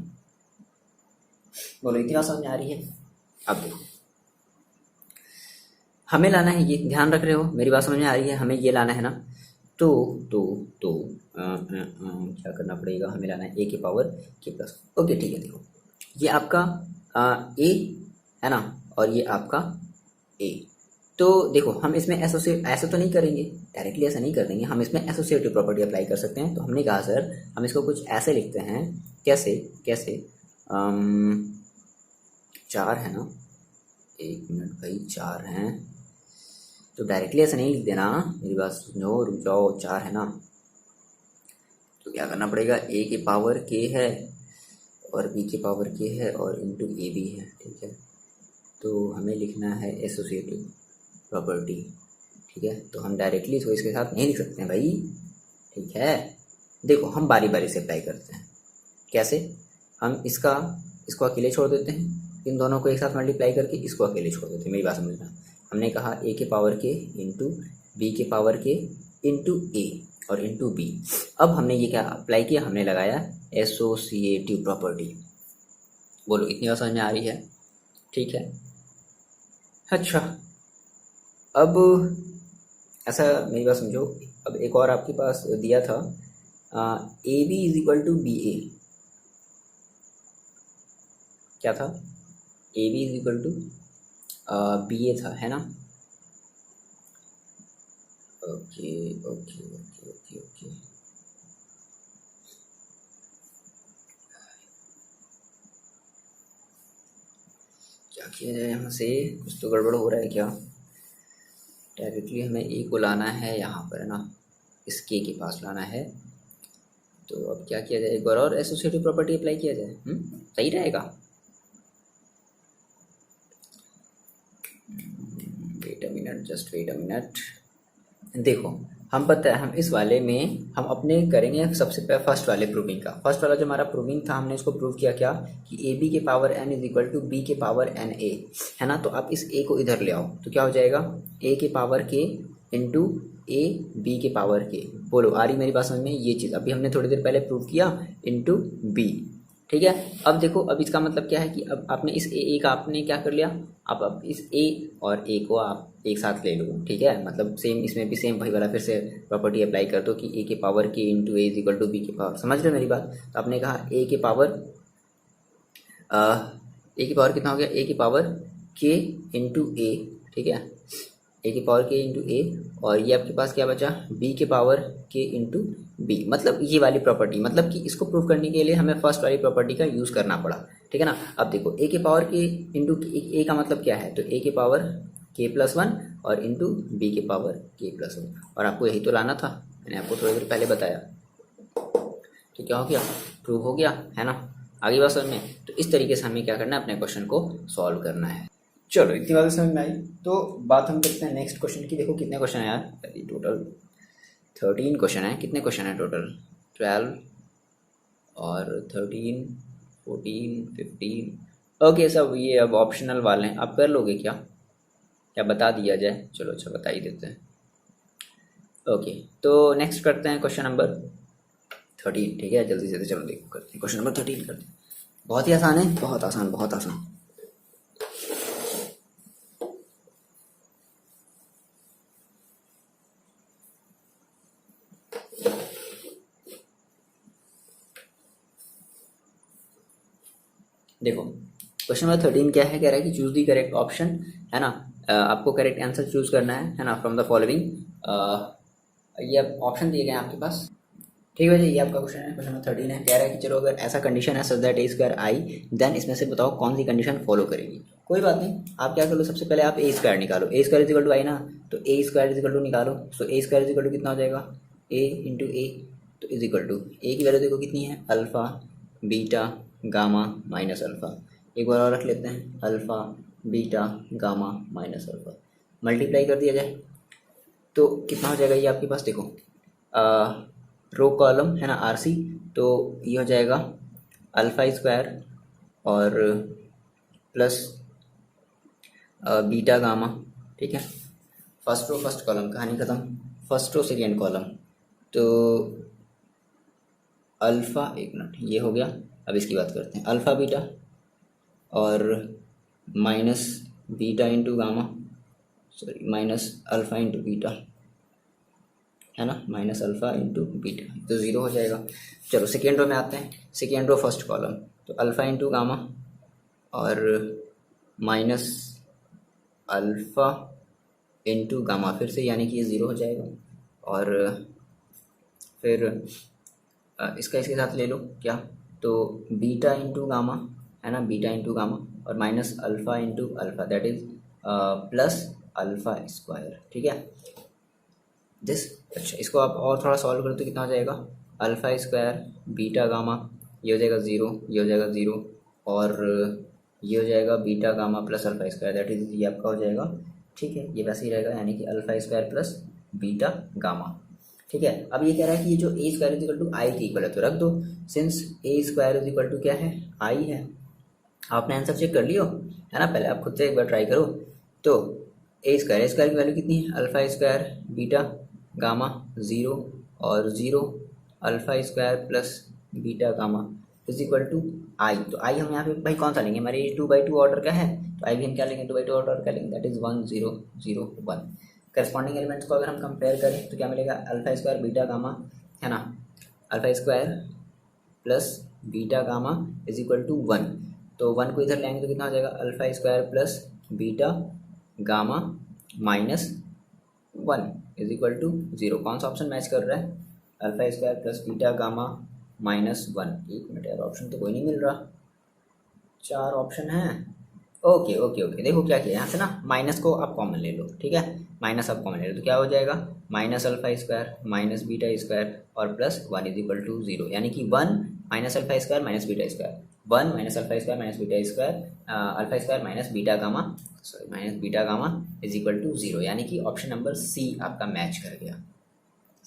बोलो इतना समझ आ रही है। अब देखो हमें लाना है ये, ध्यान रख रहे हो, मेरी बात समझ में आ रही है, हमें ये लाना है ना। तो क्या करना पड़ेगा, हमें लाना है ए के पावर के प्लस। ओके ठीक है, देखो ये आपका ए है ना, और ये आपका ए, तो देखो हम इसमें एसोसिएट ऐसा तो नहीं करेंगे, डायरेक्टली ऐसा नहीं कर देंगे, हम इसमें एसोसिएटिव प्रॉपर्टी अप्लाई कर सकते हैं। तो हमने कहा सर हम इसको कुछ ऐसे लिखते हैं, कैसे कैसे 4 है ना, 1 मिनट भाई, 4 हैं तो डायरेक्टली ऐसा नहीं लिख देना, मेरी बात सुनो, रुक जाओ। 4 है ना, तो क्या करना पड़ेगा, ए के पावर के है और बी के पावर के है और इंटू ए भी है, ठीक है। तो हमें लिखना है एसोसिएटिव प्रॉपर्टी, ठीक है। तो हम डायरेक्टली इसको इसके साथ नहीं लिख सकते हैं भाई, ठीक है। देखो हम बारी बारी से अप्लाई करते हैं, कैसे, हम इसको अकेले छोड़ देते हैं, इन दोनों को एक साथ मल्टीप्लाई करके इसको अकेले छोड़ देते हैं। मेरी बात समझना, हमने कहा ए के पावर के इंटू बी के पावर के इंटू ए और इंटू बी। अब हमने ये क्या अप्लाई किया, हमने लगाया एसोसिएटिव प्रॉपर्टी। बोलो इतनी बात समझ में आ रही है, ठीक है। अच्छा, अब ऐसा मेरी बात समझो, अब एक और आपके पास दिया था A B is equal to B A, क्या था, A B is equal to B A था, है ना। Okay okay okay okay okay, क्या किया जाए यहाँ से, कुछ तो गड़बड़ हो रहा है क्या। डायरेक्टली हमें ए को लाना है यहाँ पर, है ना, इस के पास लाना है। तो अब क्या किया जाए, एक बार और एसोसिएटिव प्रॉपर्टी अप्लाई किया जाए, सही रहेगा। Wait a minute, just wait a minute. देखो हम पता है, हम इस वाले में हम अपने करेंगे सबसे पहले फर्स्ट वाले प्रूविंग का। फर्स्ट वाला जो हमारा प्रूविंग था, हमने इसको प्रूव किया क्या, कि ए बी के power N is equal to B के पावर एन ए, है ना। तो आप इस ए को इधर ले आओ, तो क्या हो जाएगा, ए के पावर के इंटू ए बी के पावर के। बोलो आ रही मेरी बात समझ में, ये चीज़ अभी हमने थोड़ी देर पहले प्रूव किया, इंटू बी, ठीक है। अब देखो, अब इसका मतलब क्या है कि अब आपने इस ए का आपने क्या कर लिया, अब इस ए और ए को आप एक साथ ले लो, ठीक है। मतलब सेम इसमें भी सेम वही वाला फिर से प्रॉपर्टी अप्लाई कर दो कि ए के पावर के into A is equal to B के पावर, समझ रहे हो मेरी बात। तो आपने कहा ए के पावर कितना हो गया, ए के पावर के इंटू ए, ठीक है, ए के पावर के इंटू ए, और ये आपके पास क्या बचा, बी के पावर के इंटू बी। मतलब ये वाली प्रॉपर्टी, मतलब कि इसको प्रूव करने के लिए हमें फर्स्ट वाली प्रॉपर्टी का यूज़ करना पड़ा, ठीक है ना। अब देखो ए के पावर के इंटू ए का मतलब क्या है, तो ए के पावर के प्लस 1 और इंटू बी के पावर के प्लस 1, और आपको यही तो लाना था, मैंने आपको थोड़ी देर पहले बताया। तो क्या हो गया, प्रूव हो गया, है ना। आगे बात समझ में, तो इस तरीके से हमें क्या करना है, अपने क्वेश्चन को सॉल्व करना है। चलो इतनी बातें समझ में आई, तो बात हम करते हैं नेक्स्ट क्वेश्चन की। देखो कितने क्वेश्चन है यार, टोटल 13 क्वेश्चन है। कितने क्वेश्चन है टोटल, 12 और 13, 14, 15। ओके सब ये अब ऑप्शनल वाले हैं, आप कर लोगे क्या, क्या बता दिया जाए, चलो अच्छा बता ही देते हैं। ओके तो नेक्स्ट करते हैं क्वेश्चन नंबर 13, ठीक है। जल्दी से चलो देखो करते हैं, क्वेश्चन नंबर 13 करते हैं। बहुत ही आसान है, बहुत आसान, बहुत आसान। देखो क्वेश्चन नंबर 13 क्या है, कह रहा है कि चूज दी करेक्ट ऑप्शन, है ना। आपको करेक्ट आंसर चूज करना है ना, फ्रॉम द फॉलोइंग। ये ऑप्शन दिए गए हैं आपके पास, ठीक है। ये आपका क्वेश्चन है, क्वेश्चन नंबर 13 है। कह रहा है कि चलो अगर ऐसा कंडीशन है such that A square I, then इसमें से बताओ कौन सी कंडीशन फॉलो करेगी। कोई बात नहीं, आप क्या कर लो, सबसे पहले आप ए स्क्वायर निकालो, ए स्क्वायर इज इक्वल टू आई ना, तो ए स्क्वायर इज इक्वल टू निकालो। सो ए स्क्वायर इज इक्वल टू कितना हो जाएगा, ए इंटू ए, तो इज इक्वल टू ए की वैल्यू देखो कितनी है, alpha beta gamma minus alpha. एक बार और रख लेते हैं, alpha beta gamma minus alpha, multiply कर दिया जाए तो कितना हो जाएगा, ये आपके पास देखो रो कॉलम है ना, आरसी, तो ये हो जाएगा अल्फा स्क्वायर और प्लस बीटा गामा, ठीक है। फर्स्ट रो फर्स्ट कॉलम, कहानी खत्म। फर्स्ट रो सेकेंड कॉलम, तो अल्फा, एक मिनट, ये हो गया। अब इसकी बात करते हैं, अल्फा बीटा और minus beta into gamma, sorry minus alpha into beta, है ना, माइनस अल्फा इंटू बीटा, तो ज़ीरो हो जाएगा। चलो सेकेंड रो में आते हैं, सेकेंड रो फर्स्ट कॉलम, तो अल्फा इंटू गामा और माइनस अल्फा इंटू गामा, फिर से यानी कि ये 0 हो जाएगा। और फिर इसका इसके साथ ले लो क्या, तो बीटा इंटू गामा है ना, बीटा इंटू गामा, और minus alpha into alpha, that is plus alpha square. ठीक है दिस। अच्छा, इसको आप और थोड़ा सॉल्व करो तो कितना हो जाएगा, अल्फ़ा स्क्वायर बीटा गामा, ये हो जाएगा 0, ये हो जाएगा 0, और ये हो जाएगा beta gamma plus alpha square, that is ये आपका हो जाएगा। ठीक है, ये वैसे ही रहेगा, यानी कि alpha square plus beta gamma. ठीक है, अब ये कह रहा है कि ये जो A square is equal to I के इक्वल है, तो रख दो, since A square is equal to क्या है, आई है। आपने आंसर चेक कर लियो है ना, पहले आप खुद से एक बार ट्राई करो। तो ए स्क्वायर की वैल्यू कितनी है, अल्फ़ा स्क्वायर बीटा गामा 0 और 0 alpha square plus beta gamma is equal to I. तो आई हम यहाँ पे भाई कौन सा लेंगे, हमारे 2/2 ऑर्डर का है, तो आई भी हम क्या लेंगे, 2/2 ऑर्डर का लेंगे, दैट इज 1 0 0 1। करस्पॉन्डिंग एलिमेंट्स को अगर हम कंपेयर करें तो क्या मिलेगा, अल्फ़ा स्क्वायर बीटा गामा है ना, alpha square plus beta gamma is equal to 1। तो 1 को इधर लाएंगे तो कितना हो जाएगा, alpha square plus beta gamma minus 1 is equal to 0। कौन सा ऑप्शन मैच कर रहा है, alpha square plus beta gamma minus 1। एक मिनट यार, ऑप्शन तो कोई नहीं मिल रहा, 4 ऑप्शन हैं। ओके ओके ओके, देखो क्या किया यहाँ से ना, माइनस को आप कॉमन ले लो। ठीक है, माइनस आप कॉमन ले लो तो क्या हो जाएगा, minus alpha square minus beta square और प्लस 1 इज इक्वल टू 0, यानी कि 1 minus alpha square minus beta square, 1 minus alpha square minus beta square, alpha square minus beta gamma, sorry minus beta gamma is equal to 0, यानी कि option number सी आपका match कर गया।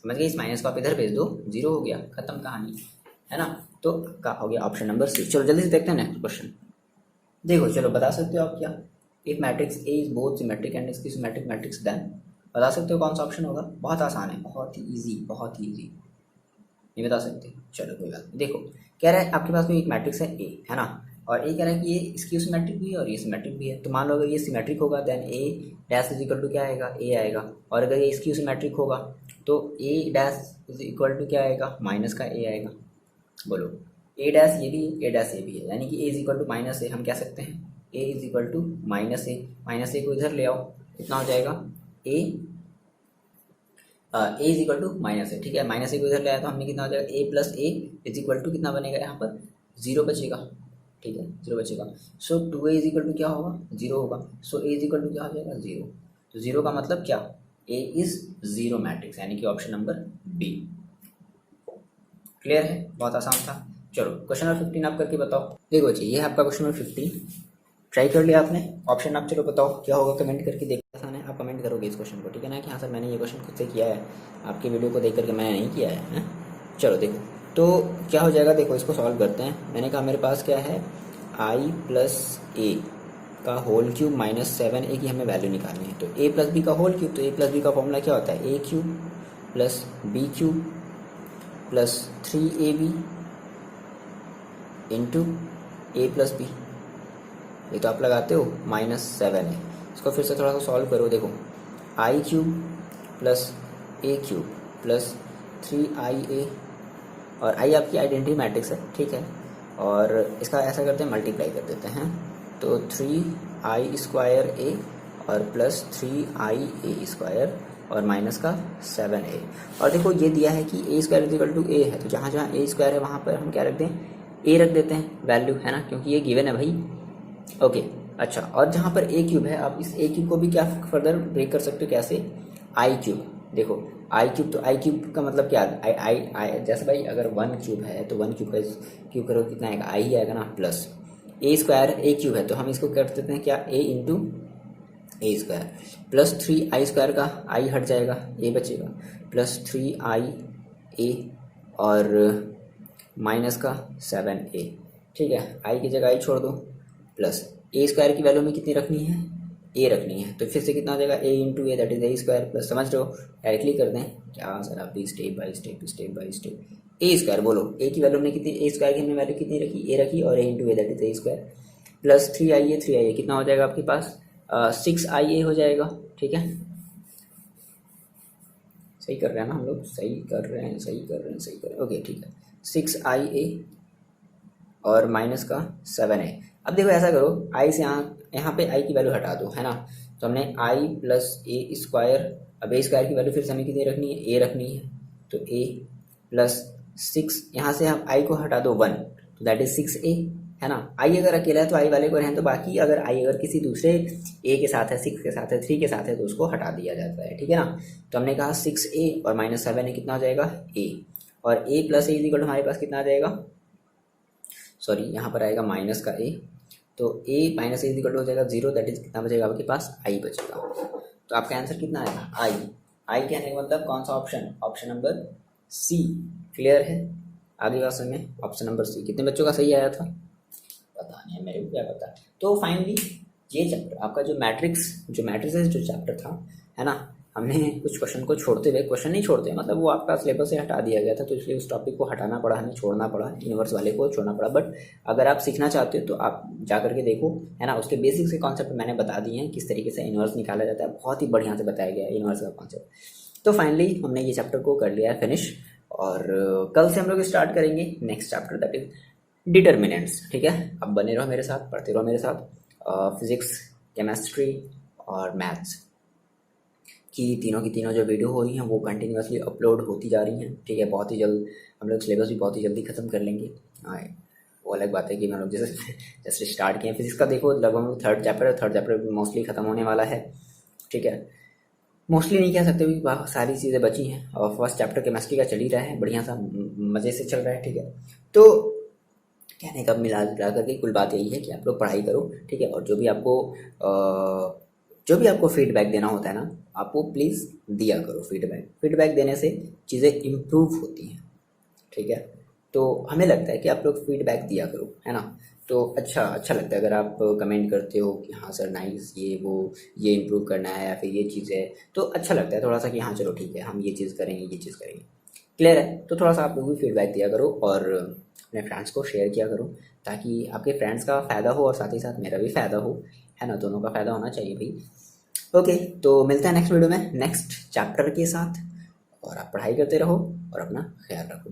समझ गए, इस माइनस को आप इधर भेज दो, 0 हो गया, खत्म कहानी है ना। तो का हो गया ऑप्शन नंबर सी। चलो जल्दी से देखते हैं नेक्स्ट क्वेश्चन। देखो चलो बता सकते हो आप क्या, if matrix A is both symmetric and इसकी सिमेट्रिक मैट्रिक्स, देन बता सकते हो कौन सा ऑप्शन होगा। बहुत आसान है, बहुत ही इजी, बहुत ही इजी, नहीं बता सकते, चलो कोई बात नहीं। देखो कह रहा है आपके पास कोई एक मैट्रिक्स है ए है ना, और ए कह रहा है कि ये इसकी सिमेट्रिक भी है और ये सिमेट्रिक भी है। तो मान लो अगर ये सिमेट्रिक होगा then A dash is equal to क्या आएगा, ए आएगा, और अगर ये इसकी सिमेट्रिक होगा तो ए डैश इज इक्वल टू क्या आएगा, माइनस का ए आएगा। बोलो, ए डैश ये भी है, ए डैश ये भी है, यानी कि A is equal to minus A, हम कह सकते हैं A is equal to minus A, minus A को इधर ले आओ, कितना हो जाएगा A is equal to minus A. ठीक है, माइनस ए को इधर ले आया तो हमने कितना हो जाएगा, A plus A is equal to कितना बनेगा यहाँ पर, 0 बचेगा। ठीक है, 0 बचेगा, सो 2a इज इक्वल टू क्या होगा, 0 होगा, सो ए इज इक्वल टू क्या हो जाएगा, 0। तो 0 का मतलब क्या, ए इज 0 मैट्रिक्स, यानी कि ऑप्शन नंबर बी। क्लियर है, बहुत आसान था। चलो क्वेश्चन नंबर 15 आप करके बताओ। देखो जी, ये है आपका क्वेश्चन नंबर 15, ट्राई कर लिया आपने, ऑप्शन आप चलो बताओ क्या होगा, कमेंट करके देख। आसान है, आप कमेंट करोगे इस क्वेश्चन को, ठीक है ना, कि हाँ सर मैंने ये क्वेश्चन खुद से किया है, आपकी वीडियो को देख करके मैंने नहीं किया है। चलो देखो तो क्या हो जाएगा, देखो इसको सॉल्व करते हैं। मैंने कहा मेरे पास क्या है, आई प्लस ए का होल क्यूब माइनस 7a की हमें वैल्यू निकालनी है। तो ए प्लस बी का होल क्यूब, तो ए प्लस बी का फॉर्मूला क्या होता है, A cube plus B cube plus 3ab into A plus B, ये तो आप लगाते हो -7 है। इसको फिर से थोड़ा सा सॉल्व करो, देखो आई क्यूब प्लस ए क्यूब प्लस 3ia, और आई आपकी आइडेंटिटी मैट्रिक्स है, ठीक है, और इसका ऐसा करते हैं मल्टीप्लाई कर देते हैं, तो 3i स्क्वायर ए और प्लस 3ia स्क्वायर और माइनस का 7a। और देखो ये दिया है कि ए स्क्वायर इक्वल टू ए है, तो जहाँ जहाँ ए स्क्वायर है वहाँ पर हम क्या रख दें, ए रख देते हैं वैल्यू, है ना, क्योंकि ये गिवन है भाई। ओके अच्छा, और जहाँ पर ए क्यूब है आप इस ए क्यूब को भी क्या फर्दर ब्रेक कर सकते हो, कैसे, आई क्यूब। देखो आई क्यूब, तो आई क्यूब का मतलब क्या, आई आई आई जैसे भाई अगर 1 क्यूब है तो 1 क्यूब का क्यूब करो कितना आएगा, आई ही आएगा ना, plus a square A cube है तो हम इसको कर देते हैं क्या, ए इंटू ए स्क्वायर प्लस 3i स्क्वायर का आई हट जाएगा, ए बचेगा, प्लस 3i ए और माइनस का 7a। ठीक है, आई की जगह आई छोड़ दो, प्लस ए स्क्वायर की वैल्यू में कितनी रखनी है, ए रखनी है, तो फिर से कितना आ जाएगा, A into A that is A square plus, समझ रहे हो, डायरेक्टली कर दें क्या सर आप भी, step by step A square. बोलो ए की वैल्यू में कितनी, ए स्क्वायर की हमने वैल्यू कितनी रखी, ए रखी, और A into A that is A square plus 3ia कितना हो जाएगा आपके पास, 6ia हो जाएगा। ठीक है, सही कर रहे हैं ना हम लोग, सही कर रहे हैं। ओके ठीक है, 6ia और माइनस का 7a। अब देखो ऐसा करो, आई से यहाँ पे आई की वैल्यू हटा दो, है ना, तो तो हमने आई प्लस ए स्क्वायर, अब ए स्क्वायर की वैल्यू फिर से हमें कितनी रखनी है, ए रखनी है, तो ए प्लस 6, यहाँ से हम आई को हटा दो 1, तो दैट इज 6a, है ना। आई अगर अकेला है तो आई वाले को रहें, तो बाकी अगर आई अगर किसी दूसरे ए के साथ है, 6 के साथ है, 3 के साथ है, तो उसको हटा दिया जाता है, ठीक है ना। तो हमने कहा 6a और -7 है, कितना हो जाएगा a, और a प्लस ए इक्वल हमारे पास कितना आ जाएगा, सॉरी यहाँ पर आएगा माइनस का a, तो a माइनस ए इक्वल हो जाएगा 0, दैट इज कितना बचेगा आपके पास, i बचेगा। तो आपका आंसर कितना आएगा, आई कहने का मतलब कौन सा option, option number C. Clear है, आगे क्वेश्चन में ऑप्शन नंबर सी। कितने बच्चों का सही आया था पता नहीं है, मेरे को क्या पता। तो फाइनली ये चैप्टर आपका जो मैट्रिक्स जो चैप्टर था, है ना, हमने कुछ क्वेश्चन को छोड़ते हुए, क्वेश्चन नहीं छोड़ते मतलब वो आपका सिलेबस से हटा दिया गया था, तो इसलिए उस टॉपिक को हटाना पड़ा, हमें छोड़ना पड़ा, यूनिवर्स वाले को छोड़ना पड़ा। बट अगर आप सीखना चाहते हो तो आप जा करके देखो, है ना, उसके बेसिक्स के कॉन्सेप्ट मैंने बता दिए हैं, किस तरीके से यूनिवर्स निकाला जाता है, बहुत ही बढ़िया से बताया गया है यूनिवर्स का कॉन्सेप्ट। तो फाइनली हमने ये चैप्टर को कर लिया है फिनिश, और कल से हम लोग स्टार्ट करेंगे next chapter, that is determinants. ठीक है, अब बने रहो मेरे साथ, पढ़ते रहो मेरे साथ, फिजिक्स, केमिस्ट्री और मैथ्स की तीनों जो वीडियो हो रही हैं वो कंटिन्यूसली अपलोड होती जा रही हैं। ठीक है, बहुत ही जल्द हम लोग सिलेबस भी बहुत ही जल्दी ख़त्म कर लेंगे। हाँ, वो अलग बात है कि हम लोग जैसे स्टार्ट किए फिजिक्स का, देखो लगभग थर्ड चैप्टर मोस्टली ख़त्म होने वाला है। ठीक है, मोस्टली नहीं कह सकते, भी सारी चीज़ें बची हैं, और फर्स्ट चैप्टर केमिस्ट्री का चल ही रहा है, बढ़िया सा मज़े से चल रहा है। ठीक है, तो कहने का मिला करके कुल बात यही है कि आप लोग पढ़ाई करो। ठीक है, और जो भी आपको फीडबैक देना होता है ना, आप वो प्लीज़ दिया करो। फीडबैक देने से चीज़ें इम्प्रूव होती हैं। ठीक है, तो हमें लगता है कि आप लोग फीडबैक दिया करो, है ना। तो अच्छा लगता है अगर आप कमेंट करते हो कि हाँ सर नाइस, ये इम्प्रूव करना है या फिर ये चीज़ है, तो अच्छा लगता है थोड़ा सा कि हाँ चलो ठीक है, हम ये चीज़ करेंगे। क्लियर है, तो थोड़ा सा आप लोग भी फीडबैक दिया करो और अपने फ्रेंड्स को शेयर किया करो, ताकि आपके फ्रेंड्स का फ़ायदा हो और साथ ही साथ मेरा भी फ़ायदा हो, है ना, दोनों का फ़ायदा होना चाहिए भाई। ओके, तो मिलते हैं नेक्स्ट वीडियो में नेक्स्ट चैप्टर के साथ, और आप पढ़ाई करते रहो और अपना ख्याल रखो।